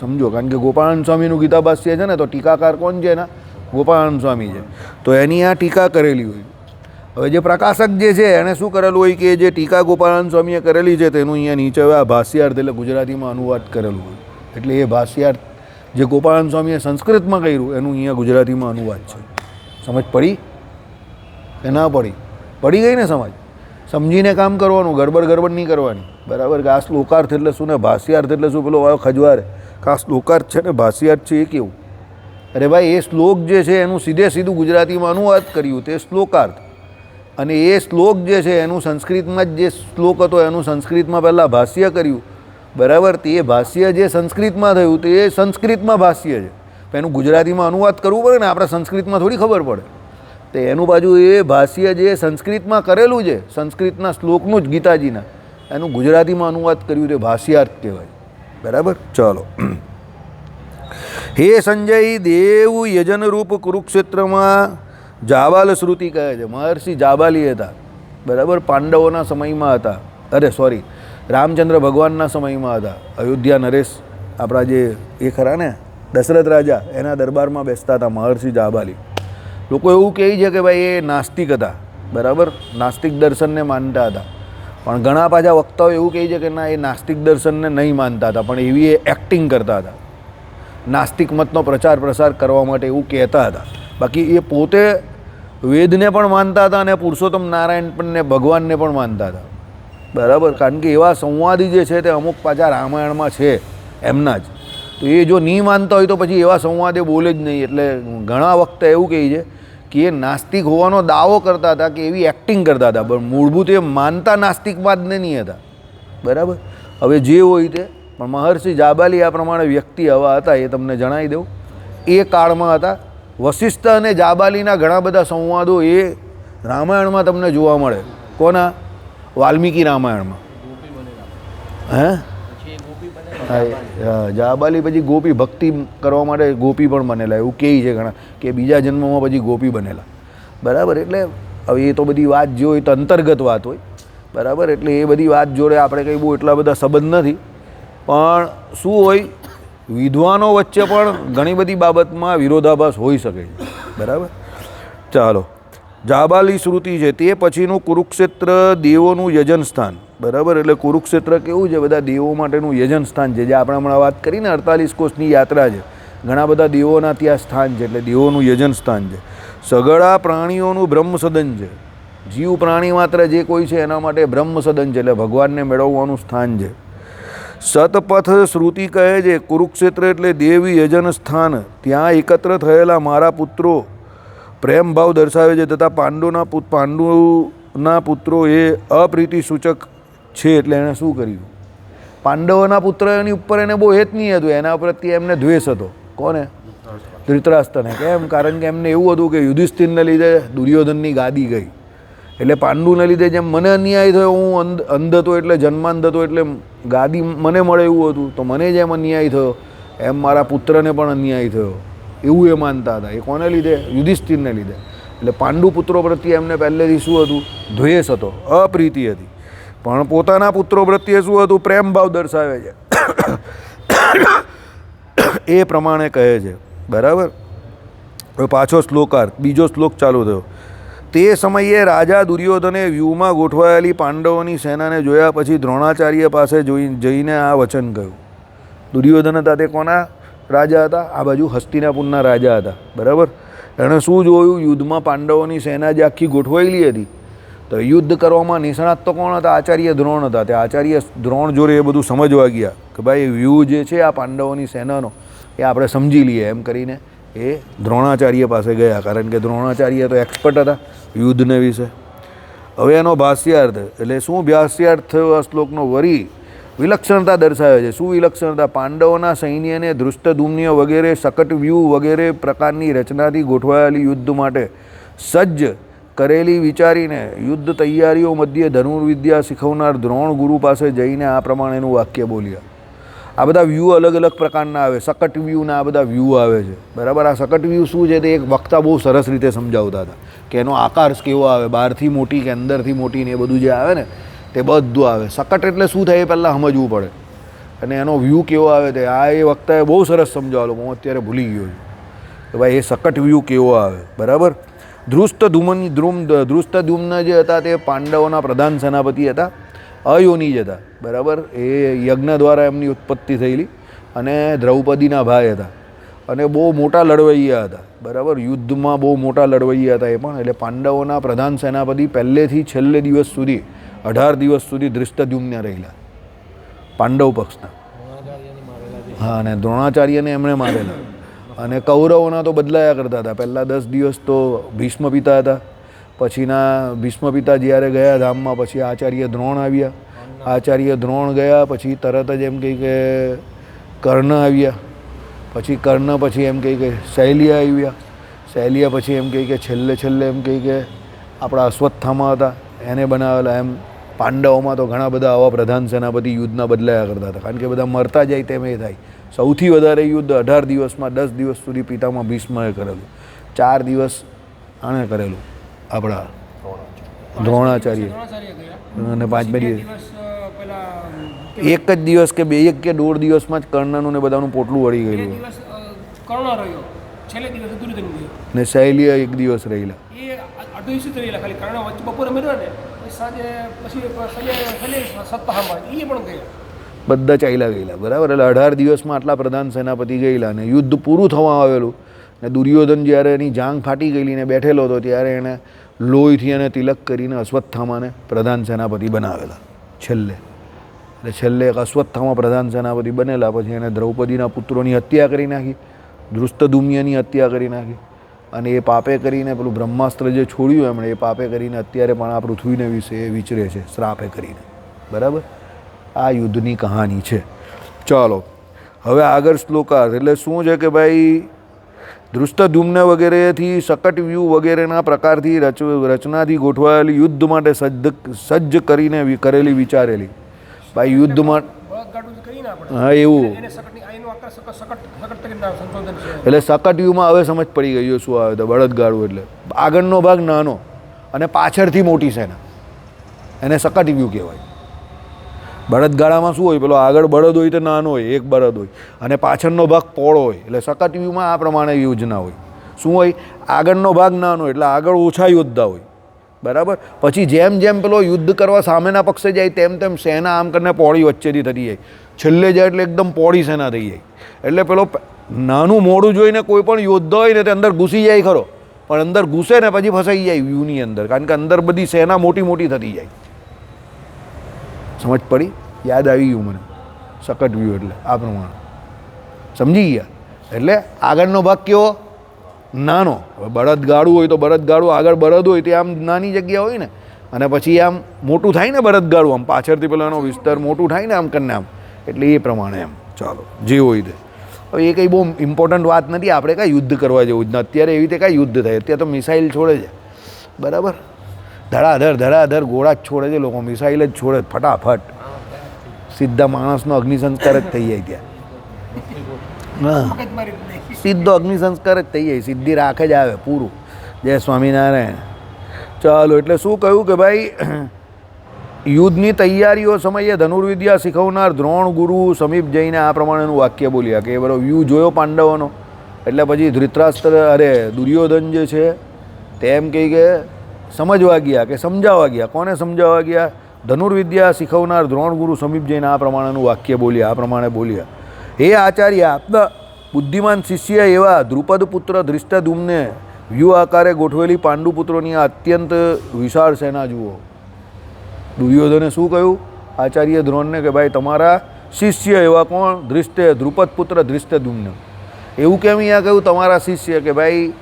સમજો, કારણ કે ગોપાળાનંદ સ્વામીનું ગીતા ભાષ્ય છે ને, તો ટીકાકાર કોણ છે એના? ગોપાળાનંદ સ્વામી છે. તો એની આ ટીકા કરેલી હોય. હવે જે પ્રકાશક જે છે એણે શું કરેલું હોય કે જે ટીકા ગોપાળાનંદ સ્વામીએ કરેલી છે તેનું અહીંયા નીચે હવે આ ભાષ્યાર્થ એટલે ગુજરાતીમાં અનુવાદ કરેલું હોય. એટલે એ ભાષ્યાર્થ જે ગોપાળાનંદ સ્વામીએ સંસ્કૃતમાં કર્યું એનું અહીંયા ગુજરાતીમાં અનુવાદ છે. સમજ પડી કે ના પડી? પડી ગઈ ને સમજ? સમજીને કામ કરવાનું, ગડબડ નહીં કરવાની, બરાબર? કે આ શ્લોકાર્થ એટલે શું ને ભાષ્યાર્થ એટલે શું? પેલો આવ્યો ખજવારે કે આ શ્લોકાર્થ છે ને ભાષ્યાર્થ છે એ કેવું? અરે ભાઈ, એ શ્લોક જે છે એનું સીધું ગુજરાતીમાં અનુવાદ કર્યું તે શ્લોકાર્થ, અને એ શ્લોક જે છે એનું સંસ્કૃતમાં જ જે શ્લોક હતો એનું સંસ્કૃતમાં પહેલાં ભાષ્ય કર્યું, બરાબર? તે ભાષ્ય જે સંસ્કૃતમાં થયું તે સંસ્કૃતમાં ભાષ્ય છે, તો એનું ગુજરાતીમાં અનુવાદ કરવું પડે ને, આપણે સંસ્કૃતમાં થોડી ખબર પડે. તો એનું બાજુ એ ભાષ્ય જે સંસ્કૃતમાં કરેલું છે, સંસ્કૃતના શ્લોકનું જ ગીતાજીના, એનું ગુજરાતીમાં અનુવાદ કર્યું તે ભાષ્યાર્થ કહેવાય, બરાબર? ચાલો. હે સંજય, દેવ યજનરૂપ કુરુક્ષેત્રમાં જાબાલ શ્રુતિ કહે છે. મહર્ષિ જાબાલી હતા, બરાબર? પાંડવોના સમયમાં હતા, અરે સોરી, રામચંદ્ર ભગવાનના સમયમાં હતા. અયોધ્યા નરેશ આપણા જે એ ખરા ને દશરથ રાજા, એના દરબારમાં બેસતા હતા મહર્ષિ જાબાલી. લોકો એવું કહે છે કે ભાઈ એ નાસ્તિક હતા, બરાબર? નાસ્તિક દર્શનને માનતા હતા, પણ ઘણા પાછા વક્તાઓ એવું કહે છે કે ના, એ નાસ્તિક દર્શનને નહીં માનતા હતા, પણ એવી એ એક્ટિંગ કરતા હતા, નાસ્તિક મતનો પ્રચાર પ્રસાર કરવા માટે એવું કહેતા હતા. બાકી એ પોતે વેદને પણ માનતા હતા અને પુરુષોત્તમ નારાયણ પણ ભગવાનને પણ માનતા હતા, બરાબર? કારણ કે એવા સંવાદી જે છે તે અમુક પાછા રામાયણમાં છે એમના જ. તો એ જો નહીં માનતા હોય તો પછી એવા સંવાદે બોલે જ નહીં. એટલે ઘણા વખતે એવું કહે છે કે એ નાસ્તિક હોવાનો દાવો કરતા હતા, કે એવી એક્ટિંગ કરતા હતા, પણ મૂળભૂત એ માનતા નાસ્તિકવાદને નહીં હતા, બરાબર? હવે જે હોય તે, પણ મહર્ષિ જાબાલી આ પ્રમાણે વ્યક્તિ આવા હતા, એ તમને જણાવી દઉં. એ કાળમાં હતા. વશિષ્ઠ અને જાબાલીના ઘણા બધા સંવાદો એ રામાયણમાં તમને જોવા મળે. કોના? વાલ્મીકી રામાયણમાં. હે? જાબાલી પછી ગોપી ભક્તિ કરવા માટે ગોપી પણ બનેલા, એવું કહે છે ઘણા, કે બીજા જન્મમાં પછી ગોપી બનેલા, બરાબર? એટલે હવે એ તો બધી વાત જે હોય તો અંતર્ગત વાત હોય, બરાબર? એટલે એ બધી વાત જોડે આપણે કંઈ બહુ એટલા બધા સંબંધ નથી. પણ શું હોય, વિદ્વાનો વચ્ચે પણ ઘણી બધી બાબતમાં વિરોધાભાસ હોઈ શકે છે, બરાબર? ચાલો. જાબાલી શ્રુતિ છે તે પછીનું કુરુક્ષેત્ર દેવોનું યજન સ્થાન, બરાબર? એટલે કુરુક્ષેત્ર કેવું છે? બધા દેવો માટેનું યજન સ્થાન છે. જે આપણે હમણાં વાત કરીને 48 કોષની યાત્રા છે, ઘણા બધા દેવોના ત્યાં સ્થાન છે, એટલે દેવોનું યજન સ્થાન છે. સઘળા પ્રાણીઓનું બ્રહ્મ સદન છે. જીવ પ્રાણી માત્ર જે કોઈ છે એના માટે બ્રહ્મ સદન છે, એટલે ભગવાનને મેળવવાનું સ્થાન છે. સતપથ શ્રુતિ કહે છે કુરુક્ષેત્ર એટલે દેવી યજન સ્થાન, ત્યાં એકત્ર થયેલા મારા પુત્રો પ્રેમ ભાવ દર્શાવે છે, તથા પાંડુના પુત્રો એ અપ્રીતિ સૂચક છે. એટલે એણે શું કર્યું? પાંડવોના પુત્રોની ઉપર એને બહુ હેત નહીં હતું, એના પ્રત્યે એમને દ્વેષ હતો. કોને? ધૃતરાષ્ટ્રને. કેમ? કારણ કે એમને એવું હતું કે યુધિષ્ઠિરને લીધે દુર્યોધનની ગાદી ગઈ, એટલે પાંડુને લીધે જેમ મને અન્યાય થયો, હું અંધ હતો એટલે જન્માંધ હતો એટલે ગાદી મને મળે એવું હતું, તો મને જેમ અન્યાય થયો એમ મારા પુત્રને પણ અન્યાય થયો, એવું એ માનતા હતા. એ કોને લીધે? યુધિષ્ઠિરને લીધે. એટલે પાંડુ પુત્રો પ્રત્યે એમને પહેલેથી શું હતું? દ્વેષ હતો, અપ્રીતિ હતી. પણ પોતાના પુત્રો પ્રત્યે શું હતું? પ્રેમ ભાવ દર્શાવે છે. એ પ્રમાણે કહે છે, બરાબર? હવે પાછો શ્લોકાર્થ, બીજો શ્લોક ચાલુ થયો. તે સમયે રાજા દુર્યોધને વ્યૂહમાં ગોઠવાયેલી પાંડવોની સેનાને જોયા પછી દ્રોણાચાર્ય પાસે જઈને આ વચન કહ્યું. દુર્યોધન હતા તે કોના રાજા હતા? આ બાજુ હસ્તિનાપુરના રાજા હતા, બરાબર? એણે શું જોયું? યુદ્ધમાં પાંડવોની સેના જે આખી ગોઠવાયેલી હતી, તો યુદ્ધ કરવામાં નિષ્ણાત તો કોણ હતા? આચાર્ય દ્રોણ હતા. તે આચાર્ય દ્રોણ જોડે એ બધું સમજવા ગયા કે ભાઈ વ્યૂહ જે છે આ પાંડવોની સેનાનો એ આપણે સમજી લઈએ, એમ કરીને એ દ્રોણાચાર્ય પાસે ગયા, કારણ કે દ્રોણાચાર્ય તો એક્સપર્ટ હતા યુદ્ધને વિશે. હવે એનો ભાષ્યાર્થ, એટલે શું ભાષ્યાર્થ થયો આ શ્લોકનો? વરી વિલક્ષણતા દર્શાવે છે. શું વિલક્ષણતા? પાંડવોના સૈન્યને ધૃષ્ટધુમ્ન વગેરે શકટવ્યૂહ વગેરે પ્રકારની રચનાથી ગોઠવાયેલી યુદ્ધ માટે સજ્જ કરેલી વિચારીને યુદ્ધ તૈયારીઓ મધ્યે ધનુર્વિદ્યા શીખવનાર દ્રોણ ગુરુ પાસે જઈને આ પ્રમાણેનું વાક્ય બોલ્યા. આ બધા વ્યૂહ અલગ અલગ પ્રકારના આવે, શકટ વ્યૂહના આ બધા વ્યૂહ આવે છે, બરાબર? આ શકટ વ્યૂહ શું છે તે એક વક્તા બહુ સરસ રીતે સમજાવતા હતા કે એનો આકાર કેવો આવે, બહારથી મોટી કે અંદરથી મોટી, ને એ બધું જે આવે ને તે બધું આવે. શકટ એટલે શું થાય એ પહેલાં સમજવું પડે, અને એનો વ્યૂહ કેવો આવે તે આ એ વક્તાએ બહુ સરસ સમજાવેલો. હું અત્યારે ભૂલી ગયો છું કે ભાઈ એ શકટ વ્યૂહ કેવો આવે, બરાબર? ધૃષ્ટદ્યુમ્ન જે હતા તે પાંડવોના પ્રધાન સેનાપતિ હતા, અયોની જ હતા, બરાબર? એ યજ્ઞ દ્વારા એમની ઉત્પત્તિ થયેલી અને દ્રૌપદીના ભાઈ હતા, અને બહુ મોટા લડવૈયા હતા, બરાબર, યુદ્ધમાં બહુ મોટા લડવૈયા હતા એ પણ. એટલે પાંડવોના પ્રધાન સેનાપતિ પહેલેથી છેલ્લે દિવસ સુધી 18 દિવસ સુધી ધૃષ્ટદ્યુમ્ન રહેલા પાંડવ પક્ષના. હા, અને દ્રોણાચાર્યને એમણે મારેલા. અને કૌરવોના તો બદલાયા કરતા હતા. પહેલાં 10 દિવસ તો ભીષ્મ પિતા હતા, પછીના ભીષ્મ પિતા જ્યારે ગયા ધામમાં પછી આચાર્ય દ્રોણ આવ્યા. આચાર્ય દ્રોણ ગયા પછી તરત જ એમ કહી કે કર્ણ આવ્યા, પછી કર્ણ પછી એમ કહી કે શૈલ્ય આવ્યા, શૈલ્ય પછી એમ કહી કે છેલ્લે એમ કહી કે આપણા અશ્વત્થામા હતા એને બનાવેલા. એમ પાંડવોમાં તો ઘણા બધા આવા પ્રધાન સેનાપતિ યુદ્ધના બદલાયા કરતા હતા, કારણ કે બધા મરતા જાય તેમ એ થાય. સૌથી વધારે યુદ્ધ 18 દિવસમાં 10 દિવસ સુધી પિતામાં ભીષ્મએ કરેલું, 4 દિવસ આણે કરેલું આપણા દ્રોણાચાર્ય, અને 5 દિવસ એક જ દિવસ કે 1 કે 1.5 દિવસમાં જ કર્ણનું ને બધાનું પોટલું વળી ગયેલું. કર્ણ રહ્યો, છેલ્લે દિવસે દુર્યોધન ગયો, ને શૈલ્ય 1 દિવસ રહેલા. એ અડધો દિવસ જ રહેલા ખાલી. કર્ણ વચ્ચે બપોરે મળ્યો ને સાંજે પછી સત્તા સાંભળે એ પણ ગયા, બધા ચાલ્યા ગયેલા, બરાબર. એટલે 18 દિવસમાં આટલા પ્રધાન સેનાપતિ ગયેલા. અને યુદ્ધ પૂરું થવા આવેલું ને દુર્યોધન જ્યારે એની જાંઘ ફાટી ગયેલી ને બેઠેલો હતો ત્યારે એણે લોહીથી અને તિલક કરીને અશ્વત્થામાને પ્રધાન સેનાપતિ બનાવેલા છેલ્લે. એટલે છેલ્લે એક અશ્વત્થામા પ્રધાન સેનાપતિ બનેલા. પછી એણે દ્રૌપદીના પુત્રોની હત્યા કરી નાખી, ધૃષ્ટદ્યુમ્નની હત્યા કરી નાખી. અને એ પાપે કરીને પેલું બ્રહ્માસ્ત્ર જે છોડ્યું એમણે, એ પાપે કરીને અત્યારે પણ આ પૃથ્વીને વિશે એ વિચરે છે શ્રાપે કરીને, બરાબર. આ યુદ્ધની કહાની છે. ચાલો હવે આગળ શ્લોકાર્થ. એટલે શું છે કે ભાઈ ધૃષ્ટદ્યુમ્ન વગેરેથી શકટવ્યૂહ વગેરેના પ્રકારથી રચનાથી ગોઠવાયેલી યુદ્ધ માટે સજ્જ કરીને કરેલી વિચારેલી ભાઈ યુદ્ધ માટે. હા, એવું. એટલે શકટવ્યૂહમાં હવે સમજ પડી ગઈ શું આવે તો બળદગાડું એટલે આગળનો ભાગ નાનો અને પાછળથી મોટી સેના, એને શકટવ્યૂહ કહેવાય. બળદગાડામાં શું હોય, પેલો આગળ બળદ હોય તો નાનો હોય, એક બળદ હોય, અને પાછળનો ભાગ પહોળો હોય. એટલે શકટવ્યૂહમાં આ પ્રમાણે યોજના હોય. શું હોય, આગળનો ભાગ નાનો એટલે આગળ ઓછા યોદ્ધા હોય, બરાબર. પછી જેમ જેમ પેલો યુદ્ધ કરવા સામેના પક્ષે જાય તેમ તેમ સેના આમ કરીને પહોળી વચ્ચેથી થતી જાય. છેલ્લે જાય એટલે એકદમ પહોળી સેના થઈ જાય. એટલે પેલો નાનું મોડું જોઈને કોઈ પણ યોદ્ધા હોય ને તે અંદર ઘૂસી જાય ખરો, પણ અંદર ઘૂસે ને પછી ફસાઈ જાય વ્યૂની અંદર, કારણ કે અંદર બધી સેના મોટી મોટી થતી જાય. સમજ પડી? યાદ આવી ગયું મને શકટવ્યૂહ એટલે આ પ્રમાણે સમજી ગયા. એટલે આગળનો ભાગ કેવો, નાનો. હવે બળદગાડું હોય તો બળદગાડું આગળ બળદ હોય તે આમ નાની જગ્યા હોય ને, અને પછી આમ મોટું થાય ને બળદગાડું, આમ પાછળથી પેલો એનો વિસ્તાર મોટું થાય ને આમ કરીને આમ, એટલે એ પ્રમાણે એમ. ચાલો જે હોય તે. હવે એ કંઈ બહુ ઇમ્પોર્ટન્ટ વાત નથી, આપણે કાંઈ યુદ્ધ કરવા જેવું જ નથી અત્યારે. એવી રીતે કાંઈ યુદ્ધ થાય અત્યારે તો મિસાઇલ છોડે છે, બરાબર. ધડાધર ગોળા જ છોડે છે લોકો, મિસાઇલ જ છોડે ફટાફટ, સીધા માણસનો અગ્નિસંસ્કાર જ થઈ જાય ત્યાં. હા, સીધો અગ્નિસંસ્કાર જ થઈ જાય, સીધી રાખે જ આવે પૂરું. જય સ્વામિનારાયણ. ચાલો, એટલે શું કહ્યું કે ભાઈ યુદ્ધની તૈયારીઓ સમયે ધનુર્વિદ્યા શીખવનાર દ્રોણ ગુરુ સમીપ જઈને આ પ્રમાણેનું વાક્ય બોલ્યા કે બરો વ્યૂ જોયો પાંડવોનો. એટલે પછી ધૃતરાષ્ટ્ર દુર્યોધન જે છે તેમ કહી કે સમજવા ગયા કે સમજાવવા ગયા. કોને સમજાવવા ગયા? ધનુર્વિદ્યા શીખવનાર દ્રોણ ગુરુ સમીપ જઈને આ પ્રમાણેનું વાક્ય બોલ્યા. આ પ્રમાણે બોલ્યા, હે આચાર્ય, આપના બુદ્ધિમાન શિષ્ય એવા દ્રુપદ પુત્ર ધૃષ્ટદ્યુમ્ને વ્યૂહ આકારે ગોઠવેલી પાંડુપુત્રોની આ અત્યંત વિશાળ સેના જુઓ. દુર્યોધને શું કહ્યું આચાર્ય દ્રોણને કે ભાઈ તમારા શિષ્ય એવા કોણ? દ્રુપદ પુત્ર ધૃષ્ટદ્યુમ્ન. એવું કેમ અહીંયા કહ્યું તમારા શિષ્ય? કે ભાઈ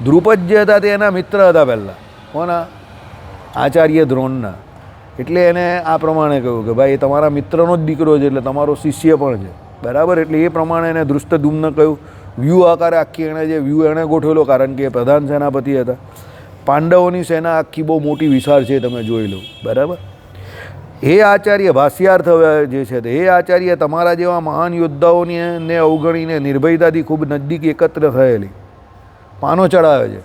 દ્રુપદ જે હતા તે એના મિત્ર હતા પહેલાં. કોના? આચાર્ય દ્રોણના. એટલે એને આ પ્રમાણે કહ્યું કે ભાઈ તમારા મિત્રનો જ દીકરો છે એટલે તમારો શિષ્ય પણ છે, બરાબર. એટલે એ પ્રમાણે એને ધૃષ્ટદ્યુમ્ન કહ્યું. વ્યૂહ આકારે આખી એણે જે વ્યૂહ એણે ગોઠવેલો, કારણ કે એ પ્રધાન સેનાપતિ હતા. પાંડવોની સેના આખી બહુ મોટી વિશાળ છે, તમે જોઈ લો, બરાબર. હે આચાર્ય, ભાષ્યાર્થ હવે જે છે તે, હે આચાર્ય, તમારા જેવા મહાન યોદ્ધાઓને અવગણીને નિર્ભયતાથી ખૂબ નજદીક એકત્ર થયેલી પાનો ચડાવે છે.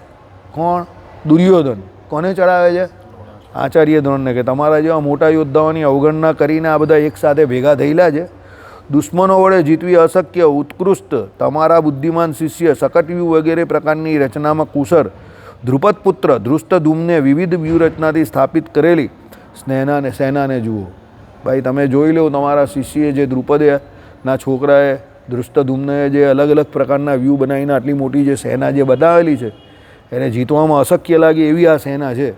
કોણ? દુર્યોધન. કોને ચડાવે છે? આચાર્ય દ્રોણને. કે તમારા જેવા મોટા યોદ્ધાઓની અવગણના કરીને આ બધા એકસાથે ભેગા થયેલા છે. દુશ્મનો વડે જીતવી અશક્ય ઉત્કૃષ્ટ તમારા બુદ્ધિમાન શિષ્ય શકટવ્યૂહ વગેરે પ્રકારની રચનામાં કુશળ દ્રુપદ પુત્ર ધૃષ્ટદ્યુમ્ને વિવિધ વ્યૂહરચનાથી સ્થાપિત કરેલી સેનાને જુઓ. ભાઈ તમે જોઈ લો, તમારા શિષ્યએ જે દ્રુપદના છોકરાએ ધૃષ્ટદ્યુમ્નએ જે અલગ અલગ પ્રકારના વ્યૂ બનાવીને આટલી મોટી જે સેના જે બનાવેલી છે એને જીતવામાં અશક્ય લાગે એવી આ સેના છે,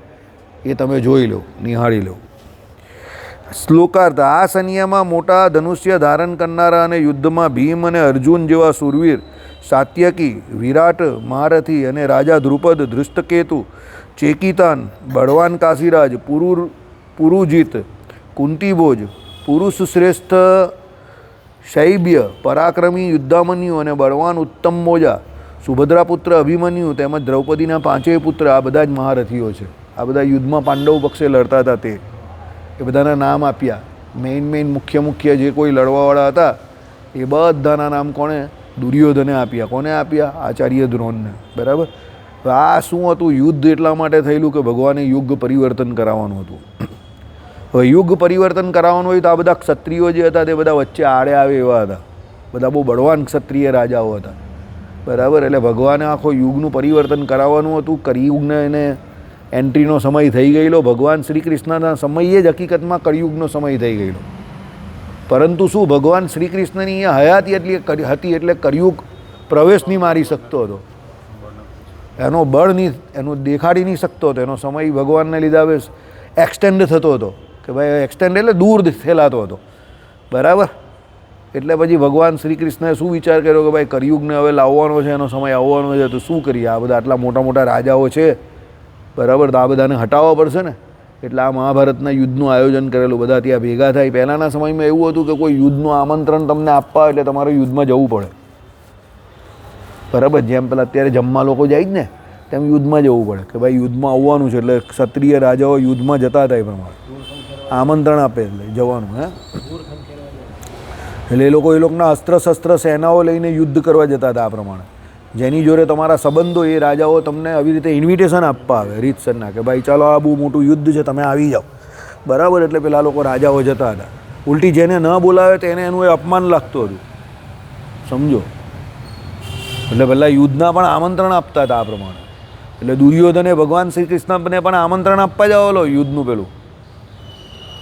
એ તમે જોઈ લો, નિહાળી લો. શ્લોકાર્થ. આ સૈન્યમાં મોટા ધનુષ્ય ધારણ કરનારા અને યુદ્ધમાં ભીમ અને અર્જુન જેવા શૂરવીર, સાત્યકી, વિરાટ, મહારથી અને રાજા ધ્રુપદ, ધૃષ્ટકેતુ, ચેકિતાન, બળવાન કાશીરાજ, પુરુજીત, કુંતીભોજ, પુરુષ શ્રેષ્ઠ શૈબ્ય, પરાક્રમી યુદ્ધામન્યુ અને બળવાન ઉત્તમોજા, સુભદ્રાપુત્ર અભિમન્યુ તેમજ દ્રૌપદીના 5 પુત્ર, આ બધા જ મહારથીઓ છે. આ બધા યુદ્ધમાં પાંડવ પક્ષે લડતા હતા તે, એ બધાના નામ આપ્યા. મેઇન મુખ્ય જે કોઈ લડવાવાળા હતા એ બધાના નામ કોણે? દુર્યોધને આપ્યા. કોને આપ્યા? આચાર્ય દ્રોણને. બરાબર. આ શું હતું? યુદ્ધ એટલા માટે થયેલું કે ભગવાને યુગ પરિવર્તન કરાવવાનું હતું. હવે યુગ પરિવર્તન કરાવવાનું હોય તો આ બધા ક્ષત્રિયો જે હતા તે બધા વચ્ચે આડે આવે એવા હતા. બધા બહુ બળવાન ક્ષત્રિય રાજાઓ હતા. બરાબર. એટલે ભગવાને આખો યુગનું પરિવર્તન કરાવવાનું હતું. કળિયુગને એને એન્ટ્રીનો સમય થઈ ગયેલો. ભગવાન શ્રી કૃષ્ણના સમયે જ હકીકતમાં કળિયુગનો સમય થઈ ગયેલો. પરંતુ શું, ભગવાન શ્રી કૃષ્ણની હયાતી એટલી હતી એટલે કળિયુગ પ્રવેશ નહીં મારી શકતો હતો. એનો બળ નહીં, એનું દેખાડી નહીં શકતો હતો. એનો સમય ભગવાનને લીધે હવે એક્સટેન્ડ થતો હતો કે ભાઈ એક્સટેન્ડ એટલે દૂર ફેલાતો હતો. બરાબર. એટલે પછી ભગવાન શ્રી કૃષ્ણએ શું વિચાર કર્યો કે ભાઈ કળિયુગને હવે લાવવાનો છે, એનો સમય આવવાનો છે, તો શું કરીએ? આ બધા આટલા મોટા મોટા રાજાઓ છે, બરાબર, તો આ બધાને હટાવવા પડશે ને. એટલે આ મહાભારતના યુદ્ધનું આયોજન કરેલું. બધા ત્યાં ભેગા થાય. પહેલાંના સમયમાં એવું હતું કે કોઈ યુદ્ધનું આમંત્રણ તમને આપવા એટલે તમારે યુદ્ધમાં જવું પડે. બરાબર. જેમ પેલા અત્યારે જમવા લોકો જાય જ ને, તેમ યુદ્ધમાં જવું પડે કે ભાઈ યુદ્ધમાં આવવાનું છે. એટલે ક્ષત્રિય રાજાઓ યુદ્ધમાં જતા હતા એ પ્રમાણે આમંત્રણ આપે એટલે જવાનું. એટલે એ લોકોના અસ્ત્ર શસ્ત્ર સેનાઓ લઈને યુદ્ધ કરવા જતા હતા. આ પ્રમાણે જેની જોડે તમારા સંબંધો એ રાજાઓ તમને આવી રીતે ઇન્વિટેશન આપવા આવે રીતસરના કે ભાઈ ચાલો આ બહુ મોટું યુદ્ધ છે, તમે આવી જાઓ. બરાબર. એટલે પેલા લોકો રાજાઓ જતા હતા. ઉલટી જેને ન બોલાવે તેને એનું એ અપમાન લાગતું હતું. સમજો. એટલે પહેલાં યુદ્ધના પણ આમંત્રણ આપતા હતા આ પ્રમાણે. એટલે દુર્યોધને ભગવાન શ્રી કૃષ્ણને પણ આમંત્રણ આપવા જાઓ લો યુદ્ધનું પેલું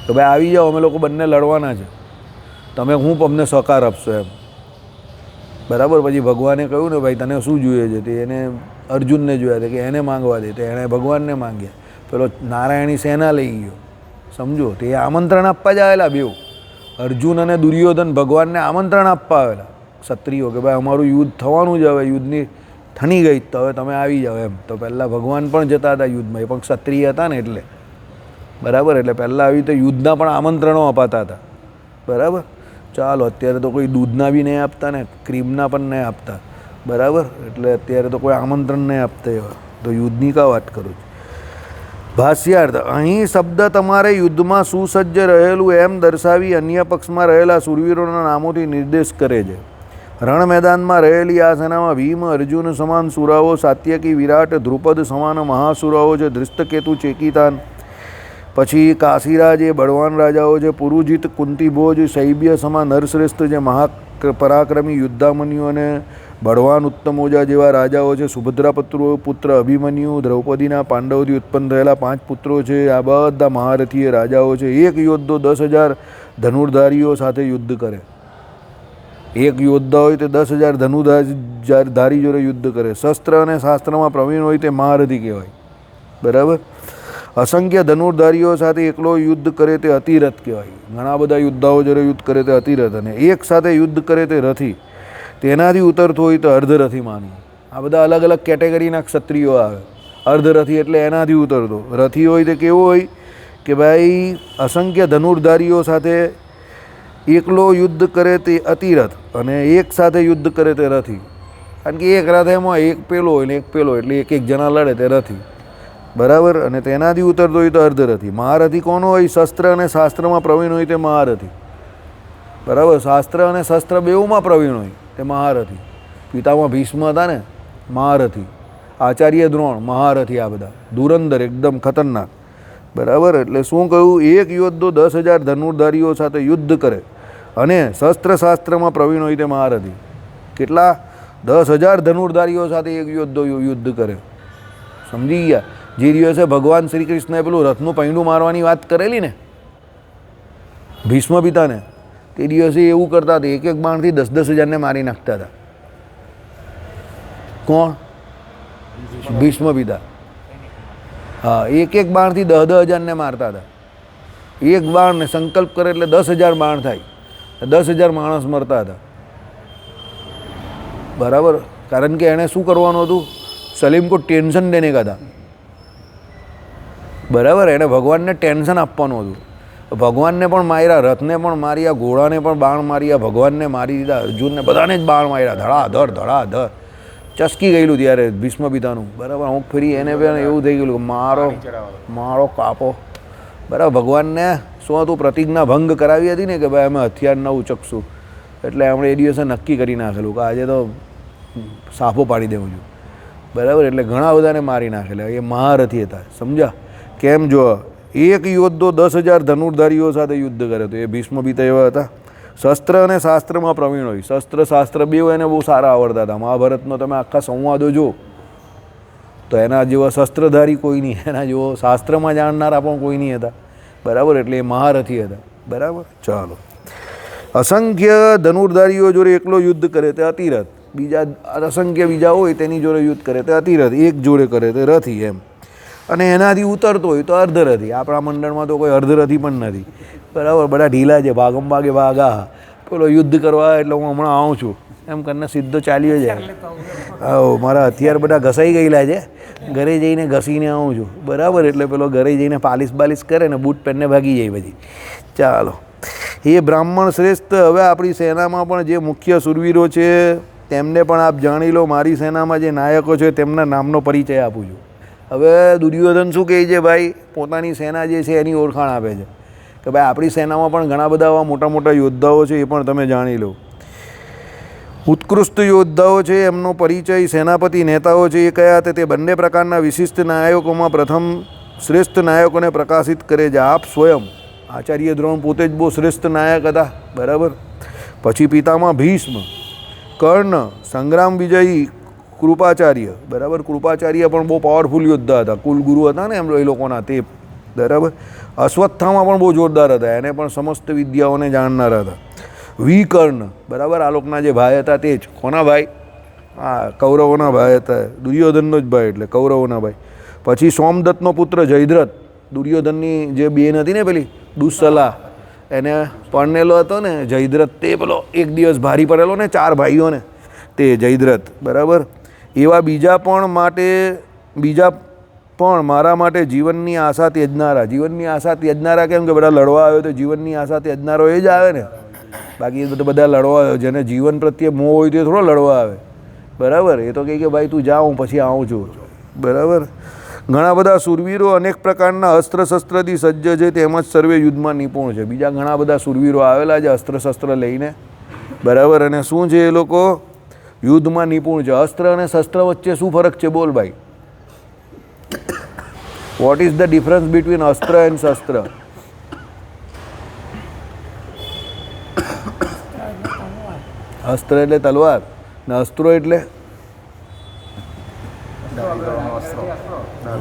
કે ભાઈ આવી જાઓ, અમે લોકો બંને લડવાના છે, તમે હું અમને સહકાર આપશો એમ. બરાબર. પછી ભગવાને કહ્યું ને ભાઈ તને શું જોઈએ છે? તે એને અર્જુનને જોયા છે કે એને માંગવા દે. તો એણે ભગવાનને માંગ્યા. પેલો નારાયણી સેના લઈ ગયો. સમજો. તે આમંત્રણ આપવા જ આવેલા બેઉ, અર્જુન અને દુર્યોધન ભગવાનને આમંત્રણ આપવા આવેલા ક્ષત્રિયો કે ભાઈ અમારું યુદ્ધ થવાનું જ, હવે યુદ્ધની ઠણી ગઈ તો હવે તમે આવી જાઓ એમ. તો પહેલાં ભગવાન પણ જતા હતા યુદ્ધમાં, એ પણ ક્ષત્રિય હતા ને એટલે. બરાબર. એટલે પહેલાં આવી રીતે યુદ્ધના પણ આમંત્રણો અપાતા હતા. બરાબર. ચાલો, અત્યારે તો કોઈ દૂધના બી નહીં આપતા ને ક્રીમના પણ નહીં આપતા. બરાબર. એટલે અત્યારે તો કોઈ આમંત્રણ નહીં આપતા એવા. તો યુદ્ધની કા વાત કરું છું. ભાષ્યાર્થ. અહીં શબ્દ તમારે યુદ્ધમાં સુસજ્જ રહેલું એમ દર્શાવી અન્ય પક્ષમાં રહેલા શૂરવીરોના નામોથી નિર્દેશ કરે છે. રણ મેદાનમાં રહેલી આ સેનામાં ભીમ, અર્જુન સમાન સુરાઓ, સાત્યકી, વિરાટ, ધ્રુપદ સમાન મહાસુરાઓ છે, ધૃષ્ટકેતુ, ચેકિતાન, પછી કાશીરાજ એ બળવાન રાજાઓ છે, પુરુજીત, કુંતીભોજ, શૈબ્ય સમાન નરશ્રેષ્ઠ જે પરાક્રમી યુદ્ધામન્યુ અને બળવાન ઉત્તમોજા જેવા રાજાઓ છે, સુભદ્રા પુત્ર અભિમન્યુ, દ્રૌપદીના પાંડવોથી ઉત્પન્ન થયેલા 5 પુત્રો છે, આ બધા મહારથીય રાજાઓ છે. એક યોદ્ધો 10,000 ધનુર્ધારીઓ સાથે યુદ્ધ કરે. એક યોદ્ધા હોય તે 10,000 ધનુર્ધારી જોડે યુદ્ધ કરે. શસ્ત્ર અને શાસ્ત્રમાં પ્રવીણ હોય તે મહારથી કહેવાય. બરાબર. અસંખ્ય ધનુર્ધારીઓ સાથે એકલો યુદ્ધ કરે તે અતિરથ કહેવાય. ઘણા બધા યોદ્ધાઓ જોડે યુદ્ધ કરે તે અતિરથ. અને એક સાથે યુદ્ધ કરે તે રથી. તેનાથી ઉતરતો હોય તો અર્ધરથી માનવું. આ બધા અલગ અલગ કેટેગરીના ક્ષત્રિયો આવે. અર્ધરથી એટલે એનાથી ઉતરતો. રથી હોય તે કેવો હોય કે ભાઈ અસંખ્ય ધનુર્ધારીઓ સાથે એકલો યુદ્ધ કરે તે અતિરથ અને એક સાથે યુદ્ધ કરે તે રથી. કારણ કે એક રથમાં એક પેલો હોય ને એક પેલો, એટલે એક જણા લડે તે રથી. બરાબર. અને તેનાથી ઉતરતો હોય તો અર્ધરથી. મહારથી કોનો હોય? શસ્ત્ર અને શાસ્ત્રમાં પ્રવીણ હોય તે મહારથી. બરાબર. શાસ્ત્ર અને શસ્ત્ર બેઉમાં પ્રવીણ હોય તે મહારથી. પિતામાં ભીષ્મ હતા ને, મહારથી. આચાર્ય દ્રોણ મહારથી. આ બધા ધુરંધર, એકદમ ખતરનાક. બરાબર. એટલે શું કહ્યું? એક યોદ્ધો 10,000 ધનુર્ધારીઓ સાથે યુદ્ધ કરે અને શસ્ત્ર શાસ્ત્રમાં પ્રવીણ હોય તે મહારથી. કેટલા? 10,000 ધનુર્ધારીઓ સાથે એક યોદ્ધો યુદ્ધ કરે. સમજી ગયા? જે દિવસે ભગવાન શ્રી કૃષ્ણએ પેલું રથનું પૈંડું મારવાની વાત કરેલી ને ભીષ્મ પિતાને, તે દિવસે એવું કરતા હતા, એક એક બાણથી 10-10 હજારને મારી નાખતા હતા. કોણ? ભીષ્મ પિતા. હા, એક એક બાણથી 10-10 હજારને મારતા હતા. એક બાણને સંકલ્પ કરે એટલે 10,000 બાણ થાય, 10,000 માણસ મરતા હતા. બરાબર, કારણ કે એણે શું કરવાનું હતું? સલીમ કો ટેન્શન દેને કા હતા. બરાબર, એણે ભગવાનને ટેન્શન આપવાનું હતું. ભગવાનને પણ માર્યા, રથને પણ માર્યા, ઘોડાને પણ બાણ માર્યા, ભગવાનને મારી દીધા, અર્જુનને બધાને જ બાણ માર્યા, ધડાધડ. ચસકી ગયેલું ત્યારે ભીષ્મ પિતાનું. બરાબર, હું ફરી એને પણ એવું થઈ ગયેલું કે મારો કાપો. બરાબર, ભગવાનને શું હતું? પ્રતિજ્ઞા ભંગ કરાવી હતી ને કે ભાઈ અમે હથિયાર ન ઉચકશું. એટલે એમણે એ દિવસે નક્કી કરી નાખેલું કે આજે તો સાફો પાડી દેવું છું. બરાબર, એટલે ઘણા બધાને મારી નાખેલા. એ મહારથી હતા, સમજ્યા? કેમ? જો એક યોદ્ધો 10,000 ધનુર્ધારીઓ સાથે યુદ્ધ કરે તો એ ભીષ્મ પિતા એવા હતા. શસ્ત્ર અને શાસ્ત્રમાં પ્રવીણ હોય, શસ્ત્ર શાસ્ત્ર બેવ એને બહુ સારા આવડતા હતા. મહાભારતનો તમે આખા સંવાદો જો તો એના જેવા શસ્ત્રધારી કોઈ નહીં, એના જેવો શાસ્ત્રમાં જાણનારા પણ કોઈ નહીં હતા. બરાબર, એટલે એ મહારથી હતા. બરાબર, ચાલો. અસંખ્ય ધનુર્ધારીઓ જોડે એકલો યુદ્ધ કરે તે અતિરથ, બીજા અસંખ્ય બીજા હોય તેની જોડે યુદ્ધ કરે તે અતિરથ, એક જોડે કરે તે રથી એમ. અને એનાથી ઉતરતો હોય તો અર્ધરથી. આપણા મંડળમાં તો કોઈ અર્ધરથી પણ નથી. બરાબર, બધા ઢીલા છે, ભાગમ ભાગે ભાગા. પેલો યુદ્ધ કરવા એટલે હું હમણાં આવું છું એમ કરીને સીધો ચાલ્યો જાય. હા, મારા હથિયાર બધા ઘસાઈ ગયેલા છે, ઘરે જઈને ઘસીને આવું છું. બરાબર, એટલે પેલો ઘરે જઈને પાલિશ બાલિશ કરે ને બૂટ પહેરને ભાગી જાય પછી. ચાલો, એ બ્રાહ્મણ શ્રેષ્ઠ, હવે આપણી સેનામાં પણ જે મુખ્ય શૂરવીરો છે તેમને પણ આપ જાણી લો. મારી સેનામાં જે નાયકો છે તેમના નામનો પરિચય આપું છું. હવે દુર્યોધન શું કહે છે ભાઈ? પોતાની સેના જે છે એની ઓળખાણ આપે છે કે ભાઈ આપણી સેનામાં પણ ઘણા બધા આવા મોટા મોટા યોદ્ધાઓ છે, એ પણ તમે જાણી લો. ઉત્કૃષ્ટ યોદ્ધાઓ છે, એમનો પરિચય, સેનાપતિ નેતાઓ છે એ કયા હતા? તે બંને પ્રકારના વિશિષ્ટ નાયકોમાં પ્રથમ શ્રેષ્ઠ નાયકોને પ્રકાશિત કરે છે આપ સ્વયં. આચાર્ય દ્રોણ પોતે જ બહુ શ્રેષ્ઠ નાયક હતા. બરાબર, પછી પિતામાં ભીષ્મ, કર્ણ, સંગ્રામ વિજયી, કૃપાચાર્ય. બરાબર, કૃપાચાર્ય પણ બહુ પાવરફુલ યોદ્ધા હતા, કુલગુરુ હતા ને એમ એ લોકોના તે. બરાબર, અશ્વત્થામાં પણ બહુ જોરદાર હતા, એને પણ સમસ્ત વિદ્યાઓને જાણનારા હતા. વિકર્ણ, બરાબર, આ લોકના જે ભાઈ હતા તે જ. કોના ભાઈ? હા, કૌરવોના ભાઈ હતા, દુર્યોધનનો જ ભાઈ એટલે કૌરવોના ભાઈ. પછી સોમદત્તનો પુત્ર જયદ્રથ, દુર્યોધનની જે બેન હતી ને પેલી દુસ્સલા, એને પરણેલો હતો ને જયદ્રથ. તે પેલો એક દિવસ ભારી પડેલો ને 4 ભાઈઓને, તે જયદ્રથ. બરાબર, એવા બીજા પણ મારા માટે જીવનની આશા ત્યજનારા. જીવનની આશા ત્યજનારા કેમ? કે બધા લડવા આવ્યો તો જીવનની આશા ત્યજનારો એ જ આવે ને. બાકી તો બધા લડવા આવ્યો, જેને જીવન પ્રત્યે મોહ હોય તો થોડો લડવા આવે. બરાબર, એ તો કહે કે ભાઈ તું જા, હું પછી આવું છું. બરાબર, ઘણા બધા શૂરવીરો અનેક પ્રકારના અસ્ત્ર શસ્ત્રથી સજ્જ છે, તેમજ સર્વે યુદ્ધમાં નિપુણ છે. બીજા ઘણા બધા શૂરવીરો આવેલા છે અસ્ત્ર શસ્ત્ર લઈને. બરાબર, અને શું છે એ લોકો? યુદ્ધમાં નિપુણ છે. અસ્ત્ર અને શસ્ત્ર વચ્ચે શું ફરક છે? બોલ ભાઈ, what is the difference between અસ્ત્ર એન્ડ શસ્ત્ર? અસ્ત્ર એટલે તલવાર ને અસ્ત્રો એટલે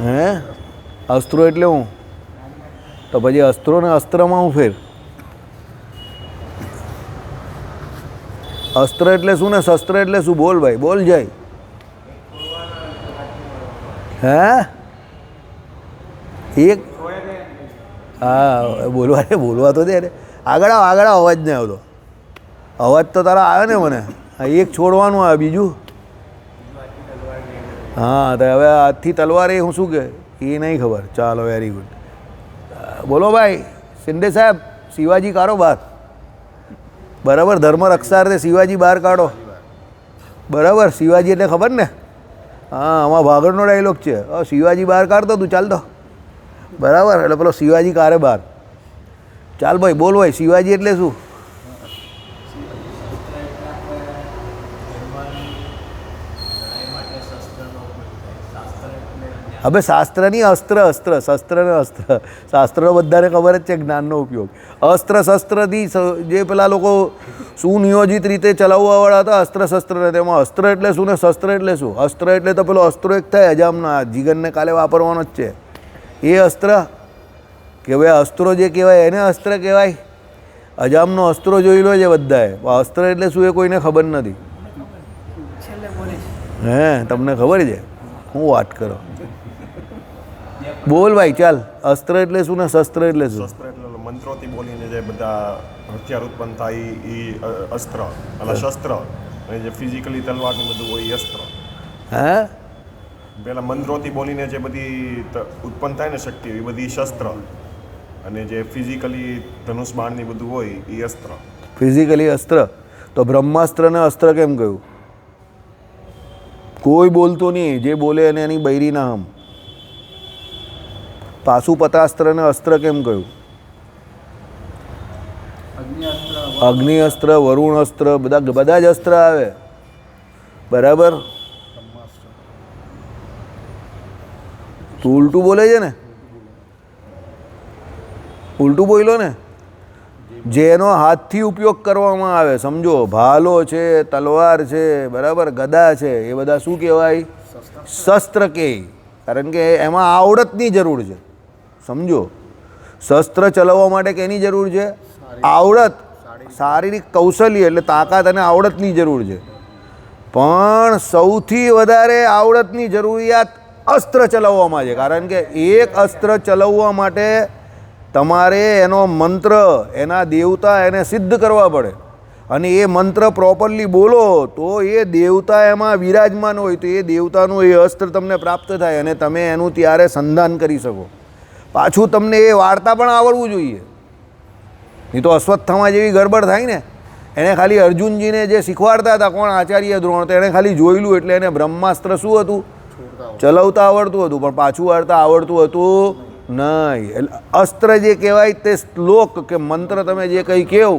હે? અસ્ત્રો એટલે હું? તો પછી અસ્ત્રો ને અસ્ત્રમાં હું ફેર? અસ્ત્ર એટલે શું ને શસ્ત્ર એટલે શું? બોલ ભાઈ, બોલ જાય. હે? એક હા, બોલવા તો દે. આગળ અવાજ નહીં આવતો. અવાજ તો તારા આવે ને મને. એક છોડવાનું આવે, બીજું હા. તો હવે આજથી તલવાર એ હું શું કે એ નહીં ખબર. ચાલો, વેરી ગુડ. બોલો ભાઈ શિંદે સાહેબ, શિવાજી કાઢો બહાર. બરાબર, ધર્મ રક્ષાર્થે શિવાજી બહાર કાઢો. બરાબર, શિવાજી એટલે ખબર ને? હા, આમાં ભાગળનો ડાયલોગ છે. શિવાજી બહાર કાઢતો તું, ચાલતો. બરાબર, એટલે પેલો શિવાજી કાઢે બહાર. ચાલ ભાઈ, બોલ ભાઈ, શિવાજી એટલે શું? હવે શાસ્ત્રની અસ્ત્ર, શસ્ત્ર ને અસ્ત્ર. શાસ્ત્રો બધાને ખબર જ છે જ્ઞાનનો ઉપયોગ. અસ્ત્ર શસ્ત્રથી જે પેલા લોકો સુનિયોજિત રીતે ચલાવવાવાળા હતા અસ્ત્ર શસ્ત્રને, તેમાં અસ્ત્ર એટલે શું ને શસ્ત્ર એટલે શું? અસ્ત્ર એટલે તો પેલો અસ્ત્રો એક થાય અજામના, જીગરને કાલે વાપરવાનો જ છે એ અસ્ત્ર. કે ભાઈ અસ્ત્રો જે કહેવાય એને અસ્ત્ર કહેવાય. અજામનો અસ્ત્રો જોઈ લો છે બધાએ. અસ્ત્ર એટલે શું એ કોઈને ખબર નથી. છેલ્લે બોલે છે. હે, તમને ખબર છે? હું વાત કરો. બોલ ભાઈ, ચાલ. અસ્ત્ર એટલે શું ને શસ્ત્ર એટલે શું? શસ્ત્ર એટલે મંત્રોથી બોલીને જે બધા હથિયાર ઉત્પન્ન થાય એ અસ્ત્ર, એટલે શસ્ત્ર. અને જે ફિઝિકલી તલવાર ને બધું હોય એ અસ્ત્ર. હે, પેલા મંત્રોથી બોલીને જે બધી ઉત્પન્ન થાય ને શક્તિ એ બધી શસ્ત્ર. અને જે ફિઝિકલી ધનુષ બાણ ને બધું હોય એ અસ્ત્ર. ફિઝિકલી અસ્ત્ર. તો બ્રહ્માસ્ત્રને અસ્ત્ર કેમ કહ્યું? કોઈ બોલતો નહીં, જે બોલે એને એની બૈરી ના હમ. પાશુપતાસ્ત્રને અસ્ત્ર કેમ કહ્યું? અગ્નિ અસ્ત્ર, વરુણ અસ્ત્ર, બધા જ અસ્ત્ર આવે. બરાબર. તું ઉલટું બોલે છે ને? ઉલટું બોલ્યો ને? જેનો હાથથી ઉપયોગ કરવામાં આવે, સમજો, ભાલો છે, તલવાર છે, બરાબર, ગદા છે, એ બધા શું કહેવાય? શસ્ત્ર કહે. કારણ કે એમાં આવડતની જરૂર છે. સમજો, શસ્ત્ર ચલાવવા માટે કેની જરૂર છે? આવડત, શારીરિક કૌશલ્ય, એટલે તાકાત અને આવડતની જરૂર છે. પણ સૌથી વધારે આવડતની જરૂરિયાત અસ્ત્ર ચલાવવામાં છે. કારણ કે એક અસ્ત્ર ચલાવવા માટે તમારે એનો મંત્ર, એના દેવતા એને સિદ્ધ કરવા પડે. અને એ મંત્ર પ્રોપરલી બોલો તો એ દેવતા એમાં વિરાજમાન હોય, તો એ દેવતાનું એ અસ્ત્ર તમને પ્રાપ્ત થાય અને તમે એનું ત્યારે સંધાન કરી શકો. પાછું તમને એ વાર્તા પણ આવડવું જોઈએ. નહીં તો અશ્વત્થામા જેવી ગડબડ થાય ને. એણે ખાલી અર્જુનજીને જે શીખવાડતા હતા, કોણ? આચાર્ય દ્રોણ. તો એણે ખાલી જોયેલું એટલે એને બ્રહ્માસ્ત્ર શું હતું? ચલાવતા આવડતું હતું, પણ પાછું વાળતા આવડતું હતું નહીં. એટલે અસ્ત્ર જે કહેવાય તે શ્લોક કે મંત્ર તમે જે કંઈ કહો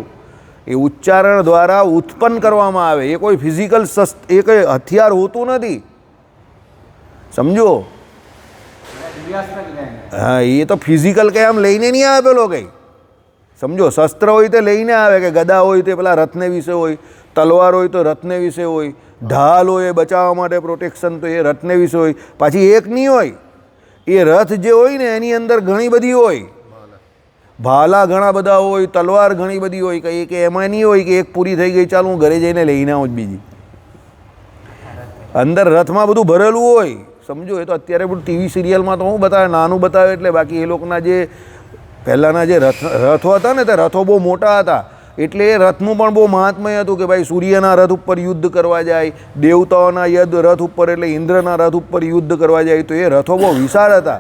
એ ઉચ્ચારણ દ્વારા ઉત્પન્ન કરવામાં આવે. એ કોઈ ફિઝિકલ એ કંઈ હથિયાર હોતું નથી. સમજો? હા, એ તો ફિઝિકલ કંઈ આમ લઈને નહીં આવે પેલો કંઈ. સમજો, શસ્ત્ર હોય તો લઈને આવે, કે ગદા હોય તો પેલા રથને વિશે હોય, તલવાર હોય તો રથને વિશે હોય, ઢાલ હોય એ બચાવવા માટે પ્રોટેક્શન તો એ રથને વિશે હોય. પાછી એક નહીં હોય, એ રથ જે હોય ને એની અંદર ઘણી બધી હોય. ભાલા ઘણા બધા હોય, તલવાર ઘણી બધી હોય. કંઈ કે એમાં નહીં હોય કે એક પૂરી થઈ ગઈ, ચાલ હું ઘરે જઈને લઈને આવું જ બીજી. અંદર રથમાં બધું ભરેલું હોય. સમજો, એ તો અત્યારે બધું ટીવી સિરિયલમાં તો હું બતાવે, નાનું બતાવે એટલે. બાકી એ લોકોના જે પહેલાંના જે રથો હતા ને તે રથો બહુ મોટા હતા. એટલે એ રથનું પણ બહુ મહાત્મય હતું કે ભાઈ સૂર્યના રથ ઉપર યુદ્ધ કરવા જાય, દેવતાઓના રથ ઉપર એટલે ઇન્દ્રના રથ ઉપર યુદ્ધ કરવા જાય. તો એ રથો બહુ વિશાળ હતા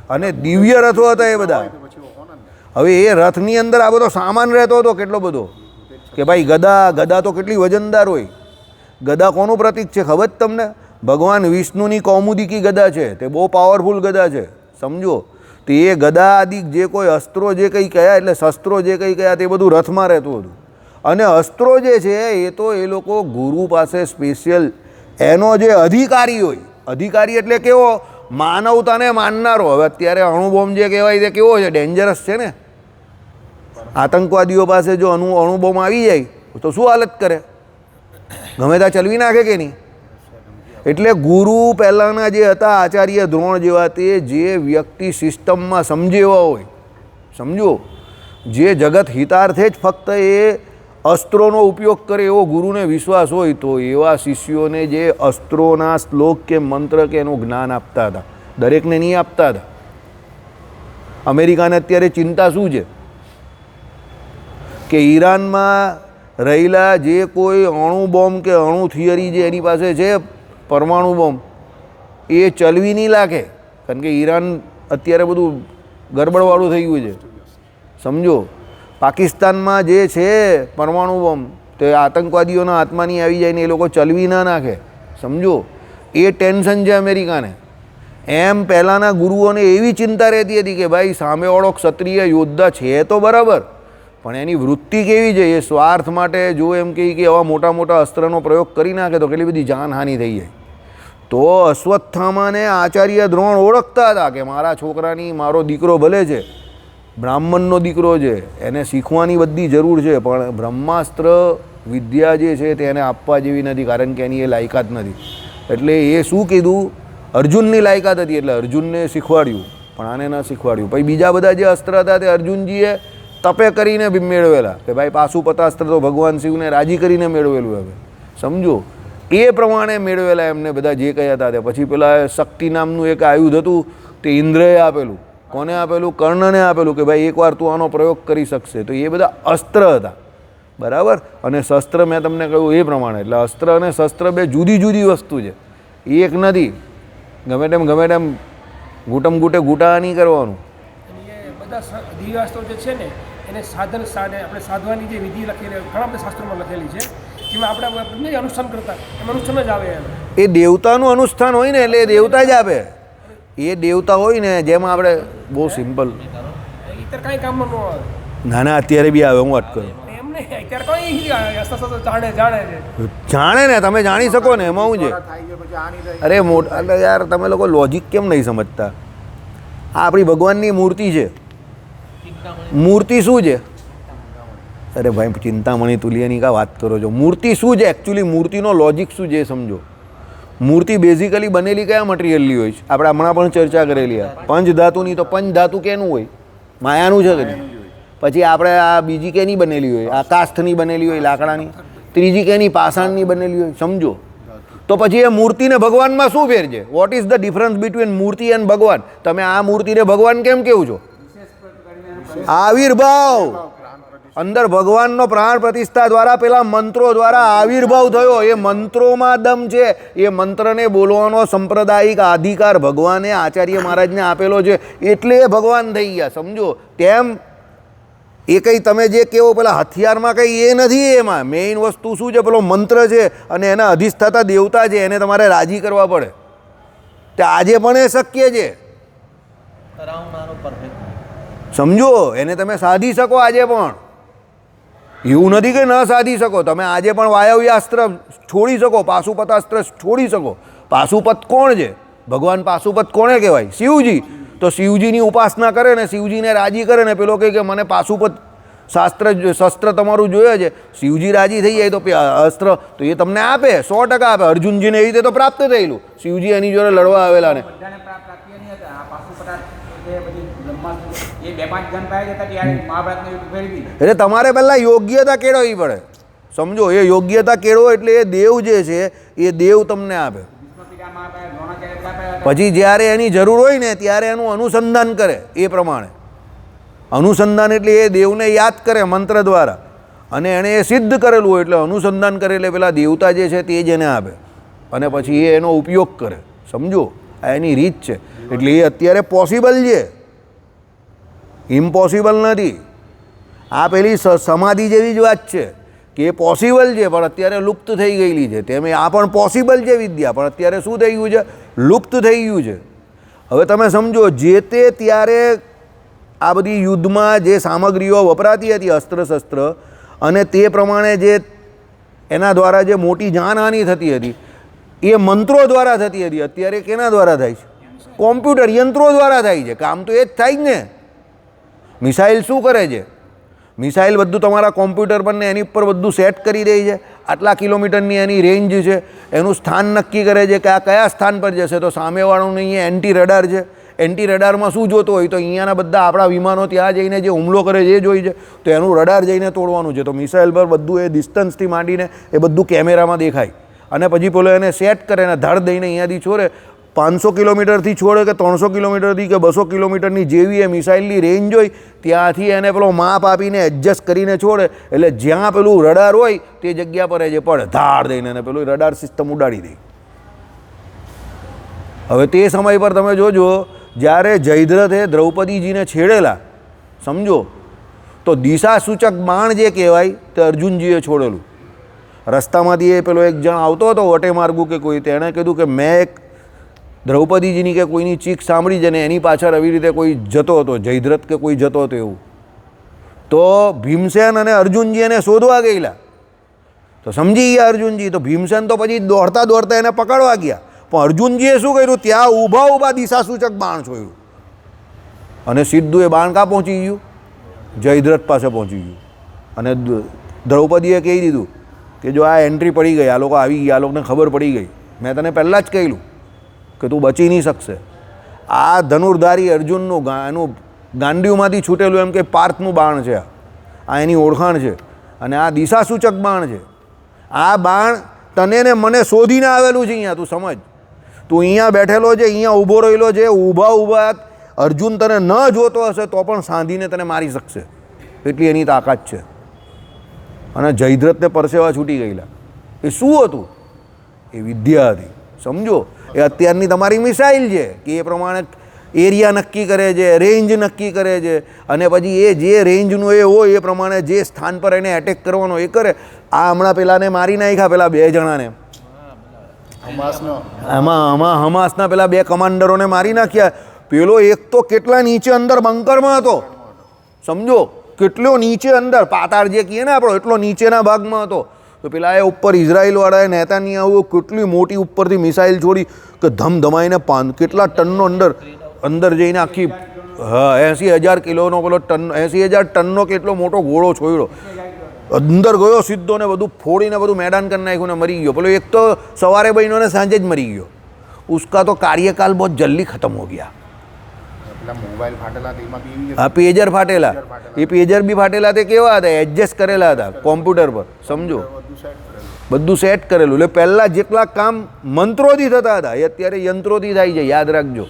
અને દિવ્ય રથો હતા એ બધા. હવે એ રથની અંદર આ બધો સામાન રહેતો હતો કેટલો બધો, કે ભાઈ ગદા તો કેટલી વજનદાર હોય. ગદા કોનું પ્રતીક છે ખબર જ તમને? ભગવાન વિષ્ણુની કૌમુદિકી ગદા છે. તે બહુ પાવરફુલ ગદા છે. સમજો, તો એ ગદા આદિ જે કોઈ અસ્ત્રો જે કંઈ કયા, એટલે શસ્ત્રો જે કંઈ કયા, તે બધું રથમાં રહેતું હતું. અને અસ્ત્રો જે છે એ તો એ લોકો ગુરુ પાસે સ્પેશિયલ એનો જે અધિકારી હોય. અધિકારી એટલે કેવો? માનવતાને માનનારો. હવે અત્યારે અણુબોમ્બ જે કહેવાય તે કેવો છે? ડેન્જરસ છે ને. આતંકવાદીઓ પાસે જો અણુબોમ્બ આવી જાય તો શું હાલત કરે? ગમે ત્યાં ચલવી નાખે કે નહીં? એટલે ગુરુ પહેલાંના જે હતા આચાર્ય દ્રોણ જેવા, તે જે વ્યક્તિ સિસ્ટમમાં સમજેવા હોય, સમજો, જે જગત હિતાર્થે જ ફક્ત એ અસ્ત્રોનો ઉપયોગ કરે એવો ગુરુને વિશ્વાસ હોય, તો એવા શિષ્યોને જે અસ્ત્રોના શ્લોક કે મંત્ર કે એનું જ્ઞાન આપતા હતા. દરેકને નહીં આપતા હતા. અમેરિકાને અત્યારે ચિંતા શું છે કે ઈરાનમાં રહેલા જે કોઈ અણુ બોમ્બ કે અણુ થિયરી જે એની પાસે છે, પરમાણુ બોમ્બ, એ ચલવી નહીં લાગે. કારણ કે ઈરાન અત્યારે બધું ગરબડવાળું થઈ ગયું છે. સમજો, પાકિસ્તાનમાં જે છે પરમાણુ બોમ્બ, તે આતંકવાદીઓના હાથમાં આવી જાય ને એ લોકો ચલવી ના નાખે. સમજો, એ ટેન્શન છે અમેરિકાને. એમ પહેલાંના ગુરુઓને એવી ચિંતા રહેતી હતી કે ભાઈ સામેવાળો ક્ષત્રિય યોદ્ધા છે તો બરાબર, પણ એની વૃત્તિ કેવી છે? એ સ્વાર્થ માટે જો એમ કહે કે આવા મોટા મોટા અસ્ત્રનો પ્રયોગ કરી નાખે તો કેટલી બધી જાનહાનિ થઈ જાય. તો અશ્વત્થામાને આચાર્ય દ્રોણ ઓળખતા હતા કે મારા છોકરાની, મારો દીકરો ભલે છે, બ્રાહ્મણનો દીકરો છે, એને શીખવાની બધી જરૂર છે, પણ બ્રહ્માસ્ત્ર વિદ્યા જે છે તેને આપવા જેવી નથી, કારણ કે એની એ લાયકાત નથી. એટલે એ શું કીધું? અર્જુનની લાયકાત હતી એટલે અર્જુનને શીખવાડ્યું, પણ આને ન શીખવાડ્યું. પછી બીજા બધા જે અસ્ત્ર હતા તે અર્જુનજીએ તપે કરીને બી મેળવેલા કે ભાઈ પાશુપતાસ્ત્ર તો ભગવાન શિવને રાજી કરીને મેળવેલું. હવે સમજો એ પ્રમાણે મેળવેલા એમને બધા જે કહ્યા હતા તે. પછી પેલા શક્તિ નામનું એક આયુધ હતું તે ઇન્દ્રએ આપેલું. કોને આપેલું? કર્ણને આપેલું કે ભાઈ એકવાર તું આનો પ્રયોગ કરી શકશે. તો એ બધા અસ્ત્ર હતા, બરાબર. અને શસ્ત્ર મેં તમને કહ્યું એ પ્રમાણે. એટલે અસ્ત્ર અને શસ્ત્ર બે જુદી જુદી વસ્તુ છે, એક નથી. ગમે તેમ ઘૂંટે ઘૂંટા નહીં કરવાનું. અને એ બધા દિવ્યાસ્ત્રો જે છે ને એને આપણે સાધવાની જે વિધિ લખેલી ઘણા બધા શાસ્ત્રોમાં લખેલી છે, જેમાં આપણે અનુષ્ઠાન કરતા એમ અનુષ્ઠાન જ આવે. એ દેવતાનું અનુષ્ઠાન હોય ને એટલે એ દેવતા જ આપે. એ દેવતા હોય ને જેમાં આપણે બહુ સિમ્પલ અત્યારે કાંઈ કામમાં ન આવે. ના ના અત્યારે બી આવે. હું વાત કરું એમ નહીં, અત્યારે કઈ જાણે છે. જાણે ને તમે જાણી શકો ને એમાં શું છે? અરે એટલે યાર તમે લોકો લોજિક કેમ નહીં સમજતા? આ આપણી ભગવાનની મૂર્તિ છે. મૂર્તિ શું છે? અરે ભાઈ ચિંતામણી તુલિયાની કા વાત કરો છો? મૂર્તિ શું છે એકચ્યુઅલી? મૂર્તિનો લોજિક શું છે સમજો. મૂર્તિ બેઝિકલી બનેલી કયા મટીરિયલની હોય છે? આપણે હમણાં પણ ચર્ચા કરેલી. પંચધાતુની તો પંચધાતુ કેનું હોય? માયાનું છે કે? પછી આપણે આ બીજી કેની બનેલી હોય? આ કાસ્થની બનેલી હોય, લાકડાની. ત્રીજી કેની? પાષાણની બનેલી હોય. સમજો તો પછી એ મૂર્તિને ભગવાનમાં શું ફેર છે? Vote is the difference between મૂર્તિ એન્ડ ભગવાન? તમે આ મૂર્તિને ભગવાન કેમ કેવું છો? આવિર્ભાવ. અંદર ભગવાનનો પ્રાણ પ્રતિષ્ઠા દ્વારા પેલા મંત્રો દ્વારા આવિર્ભાવ થયો. એ મંત્રોમાં દમ છે. એ મંત્રને બોલવાનો સંપ્રદાયિક અધિકાર ભગવાને આચાર્ય મહારાજને આપેલો છે, એટલે એ ભગવાન થઈ ગયા. સમજો તેમ એ કંઈ તમે જે કેવો પેલા હથિયારમાં કંઈ એ નથી. એમાં મેઇન વસ્તુ શું છે? પેલો મંત્ર છે અને એના અધિષ્ઠાતા દેવતા છે, એને તમારે રાજી કરવા પડે. તે આજે પણ એ શક્ય છે. સમજો એને તમે સાધી શકો આજે પણ. એવું નથી કે ન સાધી શકો. તમે આજે પણ વાયવ્યાસ્ત્ર છોડી શકો, પાશુપતાસ્ત્ર છોડી શકો. પાશુપત કોણ છે? ભગવાન પાશુપત કોણે કહેવાય? શિવજી. તો શિવજીની ઉપાસના કરે ને શિવજીને રાજી કરે ને પેલો કહે કે મને પાશુપત શસ્ત્ર તમારું જોઈએ છે, શિવજી રાજી થઈ જાય તો અસ્ત્ર તો એ તમને આપે, 100% આપે. અર્જુનજીને એવી રીતે તો પ્રાપ્ત થયેલું. શિવજી એની જોડે લડવા આવેલા ને એટલે તમારે પહેલાં યોગ્યતા કેળવવી પડે. સમજો એ યોગ્યતા કેળવો એટલે એ દેવ જે છે એ દેવ તમને આપે. પછી જ્યારે એની જરૂર હોય ને ત્યારે એનું અનુસંધાન કરે. એ પ્રમાણે અનુસંધાન એટલે એ દેવને યાદ કરે મંત્ર દ્વારા, અને એણે એ સિદ્ધ કરેલું હોય એટલે અનુસંધાન કરે એટલે પેલા દેવતા જે છે તે જ એને આપે, અને પછી એ એનો ઉપયોગ કરે. સમજો આ એની રીત છે. એટલે એ અત્યારે પોસિબલ છે, ઇમ્પોસિબલ નથી. આ પેલી સમાધિ જેવી જ વાત છે કે એ પોસિબલ છે પણ અત્યારે લુપ્ત થઈ ગયેલી છે. તેમ આ પણ પોસિબલ છે વિદ્યા, પણ અત્યારે શું થઈ ગયું છે? લુપ્ત થઈ ગયું છે. હવે તમે સમજો જે તે ત્યારે આ બધી યુદ્ધમાં જે સામગ્રીઓ વપરાતી હતી, અસ્ત્ર શસ્ત્ર, અને તે પ્રમાણે જે એના દ્વારા જે મોટી જાનહાનિ થતી હતી એ મંત્રો દ્વારા થતી હતી. અત્યારે કેના દ્વારા થાય છે? કોમ્પ્યુટર યંત્રો દ્વારા થાય છે. કામ તો એ જ થાય જ ને. મિસાઇલ શું કરે છે? મિસાઇલ બધું તમારા કોમ્પ્યુટર પર ને એની ઉપર બધું સેટ કરી દે છે. આટલા કિલોમીટરની એની રેન્જ છે, એનું સ્થાન નક્કી કરે છે કે આ કયા સ્થાન પર જશે. તો સામેવાળું અહીંયા એન્ટી રડાર છે. એન્ટી રડારમાં શું જોતો હોય? તો અહીંયાના બધા આપણા વિમાનો ત્યાં જઈને જે હુમલો કરે છે એ જોઈ છે, તો એનું રડાર જઈને તોડવાનું છે. તો મિસાઇલ પર બધું એ ડિસ્ટન્સથી માંડીને એ બધું કેમેરામાં દેખાય, અને પછી પેલો એને સેટ કરે અને ધડ દઈને અહીંયાથી છોડે. 500 કિલોમીટરથી છોડે કે 300 કિલોમીટરથી કે 200 કિલોમીટરની જેવી એ મિસાઇલની રેન્જ હોય ત્યાંથી એને પેલો માપ આપીને એડજસ્ટ કરીને છોડે. એટલે જ્યાં પેલું રડાર હોય તે જગ્યા પર જે પડે ધાડ દઈને, અને પેલું રડાર સિસ્ટમ ઉડાડી દે. હવે તે સમય પર તમે જોજો જ્યારે જયદ્રથે દ્રૌપદીજીને છેડેલા, સમજો, તો દિશા સૂચક બાણ જે કહેવાય તે અર્જુનજીએ છોડેલું. રસ્તામાંથી એ પેલો એક જણ આવતો હતો વટે માર્ગુ કે કોઈ, તેણે કીધું કે મેં એક દ્રૌપદીજીની કે કોઈની ચીખ સાંભળી છે ને એની પાછળ આવી રીતે કોઈ જતો હતો, જયદ્રથ કે કોઈ જતો હતો એવું. તો ભીમસેન અને અર્જુનજી એને શોધવા ગયેલા. તો સમજી ગયા અર્જુનજી. તો ભીમસેન તો પછી દોડતા દોડતા એને પકડવા ગયા, પણ અર્જુનજીએ શું કર્યું? ત્યાં ઊભા દિશાસૂચક બાણ છોડ્યું, અને સીધું એ બાણ કાં પહોંચી ગયું? જયદ્રથ પાસે પહોંચી ગયું. અને દ્રૌપદીએ કહી દીધું કે જો આ એન્ટ્રી પડી ગઈ, આ લોકો આવી ગયા, આ લોકોને ખબર પડી ગઈ, મેં તને પહેલાં જ કહેલું કે તું બચી નહીં શકશે. આ ધનુર્ધારી અર્જુનનું એનું ગાંડીવમાંથી છૂટેલું એમ કે પાર્થનું બાણ છે આ એની ઓળખાણ છે અને આ દિશાસૂચક બાણ છે. આ બાણ તને ને મને શોધીને આવેલું છે. અહીંયા તું સમજ, તું અહીંયા બેઠેલો છે, અહીંયા ઊભો રહેલો છે, ઊભા ઊભા અર્જુન તને ન જોતો હશે તો પણ સાંધીને તને મારી શકશે, એટલી એની તાકાત છે. અને જયદ્રથને પરસેવા છૂટી ગયેલા. એ શું હતું? એ વિદ્યા હતી. સમજો, એ અત્યારની તમારી મિસાઇલ છે કે એ પ્રમાણે એરિયા નક્કી કરે છે, રેન્જ નક્કી કરે છે અને પછી એ જે રેન્જનું એ હોય એ પ્રમાણે જે સ્થાન પર એને એટેક કરવાનો એ કરે. આ હમણાં પેલાને મારી નાખ્યા, પેલા 2 જણાને, આમાં હમાસના પેલા 2 કમાન્ડરોને મારી નાખ્યા. પેલો એક તો કેટલા નીચે અંદર બંકરમાં હતો, સમજો, કેટલો નીચે અંદર પાતાળ જે કહીએ ને આપણો, એટલો નીચેના ભાગમાં હતો. તો પેલા એ ઉપર ઇઝરાયલવાળાએ નેતાન્યાહુ કેટલી મોટી ઉપરથી મિસાઇલ છોડી કે ધમધમાઈને કેટલા ટનનો અંદર જઈને આખી 80,000 કિલોનો પેલો 80,000 ટનનો કેટલો મોટો ઘોડો છોડ્યો, અંદર ગયો સીધો ને બધું ફોડીને બધું મેદાન કરી નાખ્યું ને મરી ગયો. પેલો એક તો સવારે બન્યો ને સાંજે જ મરી ગયો. उसका तो कार्यकाल बहुत जल्दी खत्म हो गया. મોબાઈલ ફાટેલા હા, પેજર ફાટેલા. એ પેજર બી ફાટેલા તે કેવા હતા? એડજસ્ટ કરેલા હતા કોમ્પ્યુટર પર, સમજો, બધું સેટ કરેલું. એટલે પહેલાં જેટલા કામ મંત્રોથી થતા હતા એ અત્યારે યંત્રોથી થાય છે. યાદ રાખજો,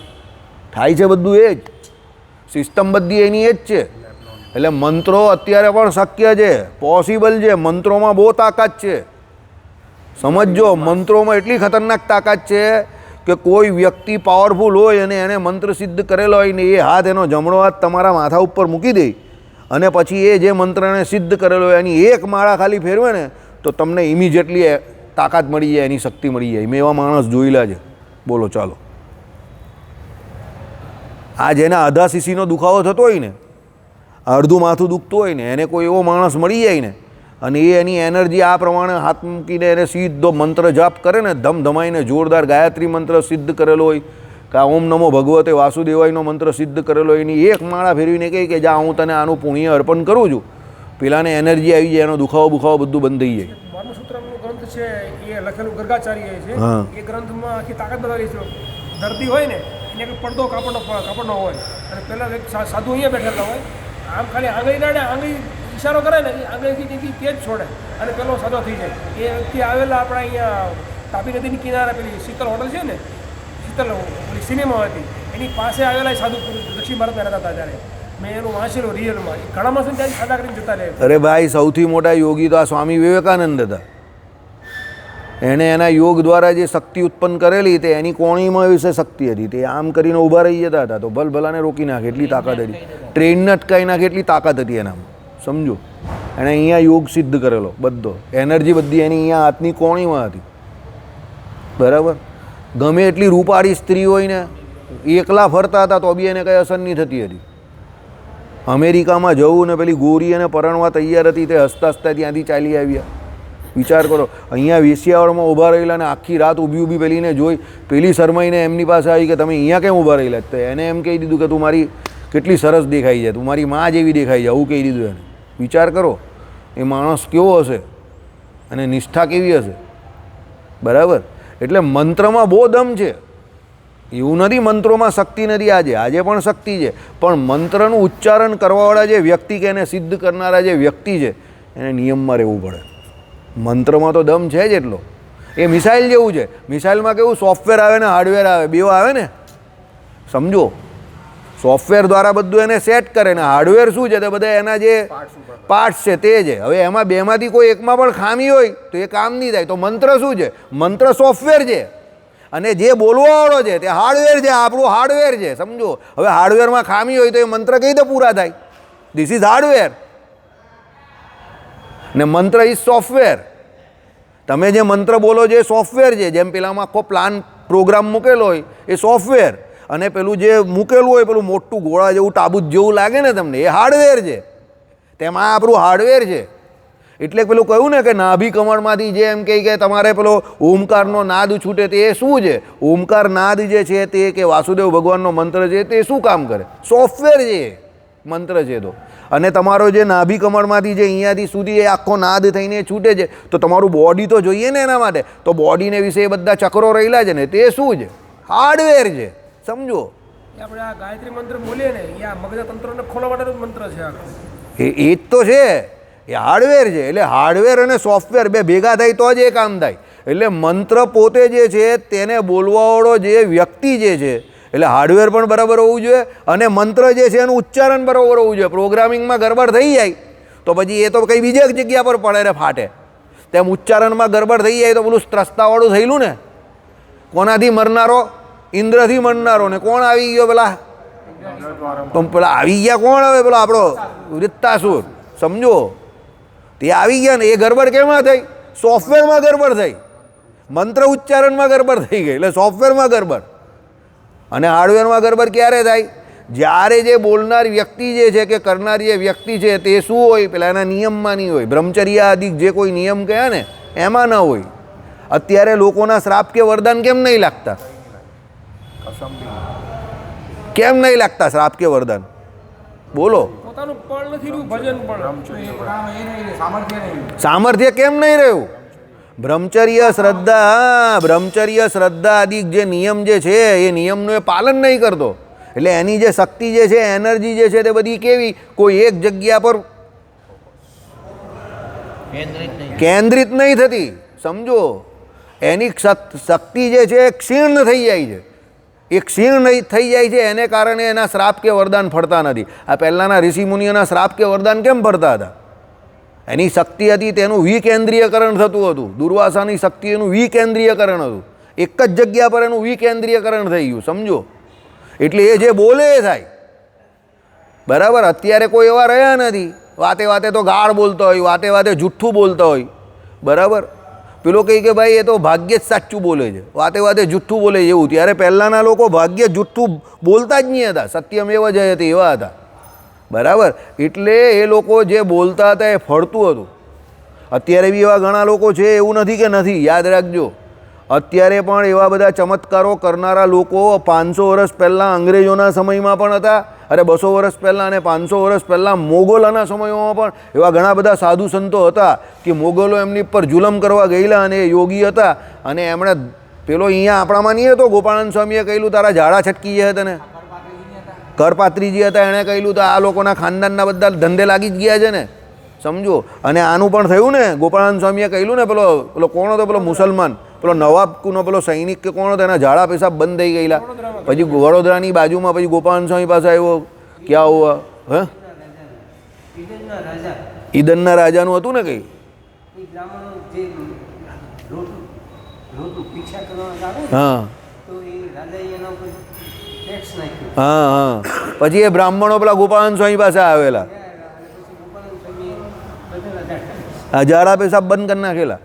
થાય છે બધું એ જ, સિસ્ટમ બધી એની એ જ છે. એટલે મંત્રો અત્યારે પણ શક્ય છે, પોસિબલ છે. મંત્રોમાં બહુ તાકાત છે, સમજો. મંત્રોમાં એટલી ખતરનાક તાકાત છે કે કોઈ વ્યક્તિ પાવરફુલ હોય અને એને મંત્ર સિદ્ધ કરેલો હોય ને એ હાથ, એનો જમણો હાથ તમારા માથા ઉપર મૂકી દે અને પછી એ જે મંત્રને સિદ્ધ કરેલો હોય એની એક માળા ખાલી ફેરવે ને તો તમને ઇમિડિયેટલી તાકાત મળી જાય, એની શક્તિ મળી જાય. મેં એવા માણસ જોયેલા છે. બોલો, ચાલો. આ જેને આધા સીસીનો દુખાવો થતો હોય ને, અડધું માથું દુખતું હોય ને, એને કોઈ એવો માણસ મળી જાય ને અને એ એની એનર્જી આ પ્રમાણે હાથ મૂકીને એને સીધો મંત્ર જાપ કરે ને, ધમધમાઈને જોરદાર ગાયત્રી મંત્ર સિદ્ધ કરેલો હોય કે ઓમ નમો ભગવતે વાસુદેવાયનો મંત્ર સિદ્ધ કરેલો હોય, એની એક માળા ફેરવીને કહે કે જા હું તને આનું પુણ્ય અર્પણ કરું છું, પેલાને એનર્જી આવી જાય, એનો દુખાવો બધું બંધ થઈ જાય. મર્મસૂત્રનો ગ્રંથ છે એ લખેલું ગર્ગાચાર્ય છે. હા. એ ગ્રંથમાં આખી તાકાત બતાવી છે. દર્દી હોય ને એને એક પડદો કાપડનો હોય અને પહેલાં સાધુ અહીંયા બેઠેલા હોય, આમ ખાલી આંગળી ઈશારો કરે ને, આંગળીથી તેજ છોડે અને પેલો સાદો થઈ જાય. એ વ્યક્તિ આવેલા આપણા અહીંયા તાપી નદીની કિનારે પેલી શીતલ હોટલ છે ને, શીતલ પેલી સિનેમા હતી, એની પાસે આવેલા સાધુ દક્ષિણ ભારતમાં રહેતા હતા. ત્યારે મેં એનું વાંચેલું રિયલમાં. ઘણા માણસો ત્યાં સાદા કરીને જતા રહે. અરે ભાઈ, સૌથી મોટા યોગી તો આ સ્વામી વિવેકાનંદ હતા. એણે એના યોગ દ્વારા જે શક્તિ ઉત્પન્ન કરેલી તે એની કોણીમાં વિશે શક્તિ હતી. તે આમ કરીને ઊભા રહી જતા હતા તો ભલભલાને રોકી નાખે એટલી તાકાત હતી. ટ્રેનને અટકાવી નાખે એટલી તાકાત હતી એનામાં, સમજો. એણે અહીંયા યોગ સિદ્ધ કરેલો બધો, એનર્જી બધી એની અહીંયા હાથની કોણીમાં હતી. બરાબર. ગમે એટલી રૂપાળી સ્ત્રી હોય ને, એકલા ફરતા હતા તો બી એને કંઈ અસર નહીં થતી હતી. અમેરિકામાં જવું ને પેલી ગોરી એને પરણવા તૈયાર હતી, તે હસતા હસતા ત્યાંથી ચાલી આવ્યા. વિચાર કરો, અહીંયા વેશ્યાવાળમાં ઊભા રહેલા ને આખી રાત ઊભી પેલીને જોઈ, પેલી શરમાઈને એમની પાસે આવી કે તમે અહીંયા કેમ ઊભા રહેલા? તો એને એમ કહી દીધું કે તું મારી કેટલી સરસ દેખાઈ છે, તું મારી માં જેવી દેખાઈ છે, આવું કહી દીધું એને. વિચાર કરો એ માણસ કેવો હશે અને નિષ્ઠા કેવી હશે. બરાબર. એટલે મંત્રમાં બહુ દમ છે. એવું નથી મંત્રોમાં શક્તિ નથી. આજે પણ શક્તિ છે, પણ મંત્રનું ઉચ્ચારણ કરવાવાળા જે વ્યક્તિ કે એને સિદ્ધ કરનારા જે વ્યક્તિ છે એને નિયમમાં રહેવું પડે. મંત્રમાં તો દમ છે જ એટલો. એ મિસાઇલ જેવું છે. મિસાઇલમાં કેવું સોફ્ટવેર આવે ને હાર્ડવેર આવે, બેવ આવે ને, સમજો. સોફ્ટવેર દ્વારા બધું એને સેટ કરે ને હાર્ડવેર શું છે તે બધા એના જે પાર્ટ્સ છે તે છે. હવે એમાં બેમાંથી કોઈ એકમાં પણ ખામી હોય તો એ કામ નહીં થાય. તો મંત્ર શું છે? મંત્ર સોફ્ટવેર છે અને જે બોલવાવાળો છે તે હાર્ડવેર છે. આપણું હાર્ડવેર છે, સમજો. હવે હાર્ડવેરમાં ખામી હોય તો એ મંત્ર કઈ રીતે પૂરા થાય? ધીસ ઇઝ હાર્ડવેર ને મંત્ર ઇઝ સોફ્ટવેર. તમે જે મંત્ર બોલો જે સોફ્ટવેર છે, જેમ પેલામાં આખો પ્લાન પ્રોગ્રામ મૂકેલો હોય એ સોફ્ટવેર, અને પેલું જે મૂકેલું હોય પેલું મોટું ગોળા જેવું તાબૂત જેવું લાગે ને તમને, એ હાર્ડવેર છે. તેમાં આપણું હાર્ડવેર છે. એટલે પેલું કહ્યું ને કે નાભી કમળમાંથી જે એમ કહે કે તમારે પેલો ઓમકારનો નાદ છૂટે તે શું છે? ઓમકાર નાદ જે છે તે કે વાસુદેવ ભગવાનનો મંત્ર છે તે શું કામ કરે? સોફ્ટવેર છે, મંત્ર છે. તો અને તમારો જે નાભી કમળમાંથી જે અહીંયાથી સુધી એ આખો નાદ થઈને છૂટે છે તો તમારું બોડી તો જોઈએ ને એના માટે. તો બોડીને વિશે એ બધા ચક્રો રહેલા છે ને તે શું છે? હાર્ડવેર છે, સમજો. એ આપણે આ ગાયત્રી મંત્ર બોલીએ ને એ આ મગજ તંત્રને ખોલવા માટેનો જ મંત્ર છે આખો. એ જ તો છે, એ હાર્ડવેર છે. એટલે હાર્ડવેર અને સોફ્ટવેર બે ભેગા થાય તો જ એ કામ થાય. એટલે મંત્ર પોતે જે છે તેને બોલવાવાળો જે વ્યક્તિ જે છે, એટલે હાર્ડવેર પણ બરાબર હોવું જોઈએ અને મંત્ર જે છે એનું ઉચ્ચારણ બરાબર હોવું જોઈએ. પ્રોગ્રામિંગમાં ગરબડ થઈ જાય તો પછી એ તો કંઈ બીજી જગ્યા પર પડે ને ફાટે. તેમ ઉચ્ચારણમાં ગરબડ થઈ જાય તો પેલું ત્રસ્તાવાળું થયેલું ને. કોનાથી મરનારો? ઇન્દ્રથી મરનારો. ને કોણ આવી ગયો પેલા? તો પેલા આવી ગયા કોણ હવે? પેલો આપણો વૃત્તાસુર. સમજો, તે આવી ગયા ને. એ ગરબડ કેમાં થઈ? સોફ્ટવેરમાં ગરબડ થઈ. મંત્ર ઉચ્ચારણમાં ગરબડ થઈ ગઈ, એટલે સોફ્ટવેરમાં ગરબડ. અને હાર્ડવેરમાં ગરબડ ક્યારે થાય? જ્યારે જે બોલનાર વ્યક્તિ જે છે કે કરનાર જે વ્યક્તિ છે તે શું હોય? પેલા એના નિયમમાં નહીં હોય. બ્રહ્મચર્ય આદિ જે કોઈ નિયમ કહે ને એમાં ન હોય. અત્યારે લોકોના શ્રાપ કે વરદાન કેમ નહીં લાગતા? કેમ નહીં લાગતા શ્રાપ કે વરદાન? બોલો. પોતાનું પણ નથી રહ્યું, ભજન પણ સામર્થ્ય કેમ નહીં રહ્યું? બ્રહ્મચર્ય શ્રદ્ધા આદિ જે નિયમ જે છે એ નિયમનું એ પાલન નહીં કરતો. એટલે એની જે શક્તિ જે છે, એનર્જી જે છે તે બધી કેવી? કોઈ એક જગ્યા પર કેન્દ્રિત નહીં થતી. સમજો, એની શક્તિ જે છે એ ક્ષીણ થઈ જાય છે. એ ક્ષીણ થઈ જાય છે, એને કારણે એના શ્રાપ કે વરદાન ફળતા નથી. આ પહેલાંના ઋષિમુનિઓના શ્રાપ કે વરદાન કેમ ફળતા હતા? એની શક્તિ હતી તેનું વિકેન્દ્રીયકરણ થતું હતું. દુર્વાસાની શક્તિ એનું વિકેન્દ્રીયકરણ હતું. એક જ જગ્યા પર એનું વિકેન્દ્રીયકરણ થઈ ગયું. સમજો, એટલે એ જે બોલે એ થાય. બરાબર. અત્યારે કોઈ એવા રહ્યા નથી. વાતે વાતે તો ગાળ બોલતા હોય, વાતે વાતે જુઠ્ઠું બોલતા હોય. બરાબર. પેલો કહે કે ભાઈ એ તો ભાગ્યે જ સાચું બોલે છે, વાતે વાતે જુઠ્ઠું બોલે એવું. ત્યારે પહેલાંના લોકો ભાગ્યે જુઠ્ઠું બોલતા જ નહીં હતા. સત્યમ એવા જ હતી એવા હતા. બરાબર. એટલે એ લોકો જે બોલતા હતા એ ફળતું હતું. અત્યારે બી એવા ઘણા લોકો છે, એવું નથી કે નથી. યાદ રાખજો, અત્યારે પણ એવા બધા ચમત્કારો કરનારા લોકો 500 વર્ષ પહેલાં અંગ્રેજોના સમયમાં પણ હતા. અરે 200 વર્ષ પહેલાં અને 500 વર્ષ પહેલાં મોગલોના સમયોમાં પણ એવા ઘણા બધા સાધુ સંતો હતા કે મોગલો એમની પર જુલમ કરવા ગયેલા અને એ યોગી હતા. અને એમણે પેલો અહીંયા આપણામાં નહીં હતો ગોપાળન સ્વામીએ કહેલું તારા ઝાડા છટકી જાય તને. કરપાત્રીજી હતા, એણે કહેલું તો આ લોકોના ખાનદાનના બધા ધંધે લાગી જ ગયા છે ને. સમજો. અને આનું પણ થયું ને. ગોપાળન સ્વામીએ કહેલું ને, પેલો કોણ હતો? પેલો મુસલમાન, પેલો નવાબનો પેલો સૈનિક કે કોણ હતો, એના ઝાડા પેશાબ બંધ થઈ ગયેલા. પછી વડોદરાની બાજુમાં પછી ગોપાળન સ્વામી પાસે આવ્યો. ક્યાં હુઆ? હે, ઈદનના રાજાનું હતું ને કંઈ. હા હા હા. પછી એ બ્રાહ્મણો પેલા ગોપાળન સ્વામી પાસે આવેલા. આ ઝાડા પેશાબ બંધ કરી નાખેલા.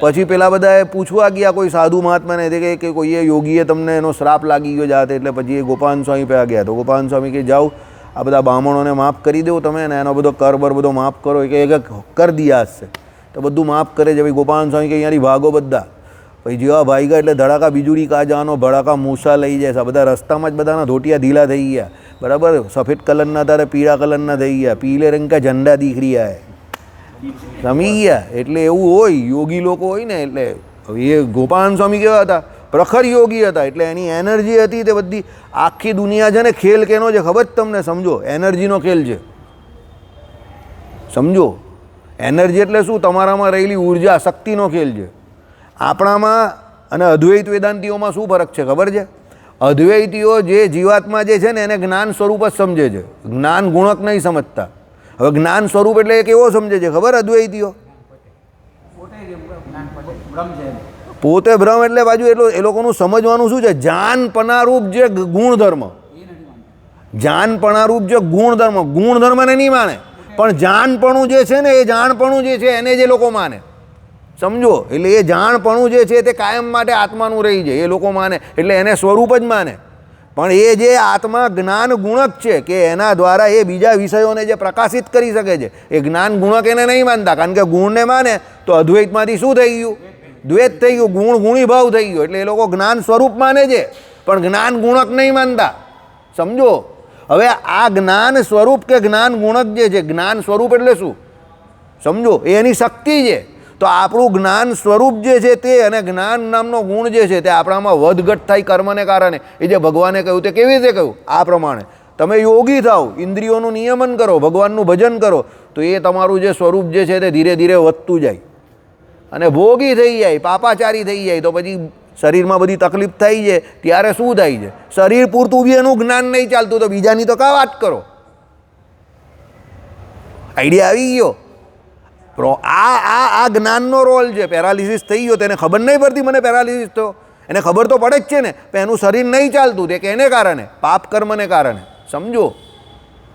પછી પેલા બધાએ પૂછવા ગયા કોઈ સાધુ મહાત્માને કે કોઈએ યોગીએ તમને એનો શ્રાપ લાગી ગયો જાતે. એટલે પછી એ ગોપાળન સ્વામી પાસે ગયા. તો ગોપાળન સ્વામી કે જાઓ આ બધા બ્રાહ્મણોને માફ કરી દો તમે, ને એનો બધો કર બર બધો માફ કરો. કે કરી દિયા હશે તો બધું માફ કરે છે. ભાઈ ગોપાળન સ્વામી કે અહીંયાથી ભાગો બધા. પછી જેવા ભાગ્યા એટલે ધડાકા બીજુરી કા જાનો, ભડાકા મૂસા લઈ જાય. બધા રસ્તામાં જ બધાના ધોટિયા ઢીલા થઈ ગયા. બરાબર. સફેદ કલરના તારે પીળા કલરના થઈ ગયા. પીલે રંગ કા ઝંડા દીખ રહ્યા હે. સમી ગયા. એટલે એવું હોય, યોગી લોકો હોય ને. એટલે એ ગોપાળન સ્વામી કેવા હતા? પ્રખર યોગી હતા. એટલે એની એનર્જી હતી તે બધી આખી દુનિયા છે ને. ખેલ કેનો છે ખબર જ તમને? સમજો, એનર્જીનો ખેલ છે. સમજો, એનર્જી એટલે શું? તમારામાં રહેલી ઉર્જા, શક્તિનો ખેલ છે. આપણામાં અને અદ્વૈત વેદાંતિઓમાં શું ફરક છે ખબર છે? અદ્વૈતીઓ જે જીવાત્મા જે છે ને એને જ્ઞાન સ્વરૂપ જ સમજે છે, જ્ઞાન ગુણક નહીં સમજતા. હવે જ્ઞાન સ્વરૂપ એટલે એ કેવો સમજે છે ખબર? અદ્વૈતીઓ પોતે બ્રહ્મ એટલે બાજુ એટલું એ લોકોનું સમજવાનું શું છે? જાનપણારૂપ જે ગુણધર્મ, જાનપણારૂપ જે ગુણધર્મને નહીં માને, પણ જાનપણું જે છે ને એ જાણપણું જે છે એને જે લોકો માને. સમજો. એટલે એ જાણપણું જે છે તે કાયમ માટે આત્માનું રહી જાય એ લોકો માને. એટલે એને સ્વરૂપ જ માને. પણ એ જે આત્મા જ્ઞાન ગુણક છે કે એના દ્વારા એ બીજા વિષયોને જે પ્રકાશિત કરી શકે છે, એ જ્ઞાન ગુણક એને નહીં માનતા. કારણ કે ગુણને માને તો અદ્વૈતમાંથી શું થઈ ગયું? દ્વૈત થઈ ગયું. ગુણ ગુણી ભાવ થઈ ગયો. એટલે એ લોકો જ્ઞાન સ્વરૂપ માને છે પણ જ્ઞાન ગુણક નહીં માનતા. સમજો. હવે આ જ્ઞાન સ્વરૂપ કે જ્ઞાન ગુણક જે છે, જ્ઞાન સ્વરૂપ એટલે શું? સમજો, એ એની શક્તિ છે. તો આપણું જ્ઞાન સ્વરૂપ જે છે તે અને જ્ઞાન નામનો ગુણ જે છે તે આપણામાં વધઘટ થાય કર્મને કારણે. એ જે ભગવાને કહ્યું તે કેવી રીતે કહ્યું? આ પ્રમાણે તમે યોગી થાઓ, ઇન્દ્રિયોનું નિયમન કરો, ભગવાનનું ભજન કરો, તો એ તમારું જે સ્વરૂપ જે છે તે ધીરે ધીરે વધતું જાય અને ભોગી થઈ જાય, પાપાચારી થઈ જાય. તો પછી શરીરમાં બધી તકલીફ થઈ છે ત્યારે શું થાય છે? શરીર પૂરતું બી એનું જ્ઞાન નહીં ચાલતું તો બીજાની તો કા વાત કરો? આઈડિયા આવી ગયો? આ જ્ઞાનનો રોલ છે. પેરાલિસિસ થઈ ગયો તેને ખબર નહીં પડતી મને પેરાલિસિસ થયો, એને ખબર તો પડે જ છે ને, પણ એનું શરીર નહીં ચાલતું તે કેને કારણે? પાપ કર્મને કારણે. સમજો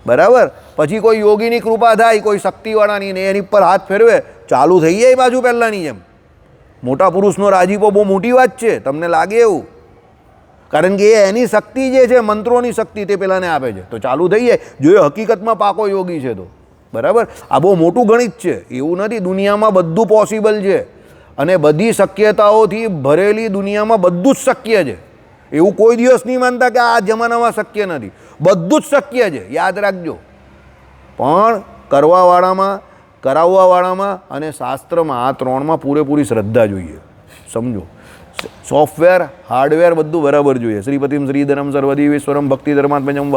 બરાબર? પછી કોઈ યોગીની કૃપા થાય, કોઈ શક્તિવાળાની, ને એની પર હાથ ફેરવે, ચાલુ થઈ જાય બાજુ પહેલાંની જેમ. મોટા પુરુષનો રાજીપો બહુ મોટી વાત છે, તમને લાગે એવું? કારણ કે એ એની શક્તિ જે છે, મંત્રોની શક્તિ, તે પેલાને આપે છે, તો ચાલુ થઈ જાય. જો એ હકીકતમાં પાકો યોગી છે તો બરાબર. આ બહુ મોટું ગણિત છે, એવું નથી. દુનિયામાં બધું પોસિબલ છે અને બધી શક્યતાઓથી ભરેલી દુનિયામાં બધું જ શક્ય છે. એવું કોઈ દિવસ નહીં માનતા કે આ જમાનામાં શક્ય નથી. બધું જ શક્ય છે, યાદ રાખજો. પણ કરવાવાળામાં, કરાવવાવાળામાં અને શાસ્ત્રમાં, આ ત્રણમાં પૂરેપૂરી શ્રદ્ધા જોઈએ. સમજો, સોફ્ટવેર હાર્ડવેર બધું બરાબર જોઈએ. શ્રીપતિમ શ્રીધરમ સર્વદેવેશ્વરમ ભક્તિ ધર્માત્મજમ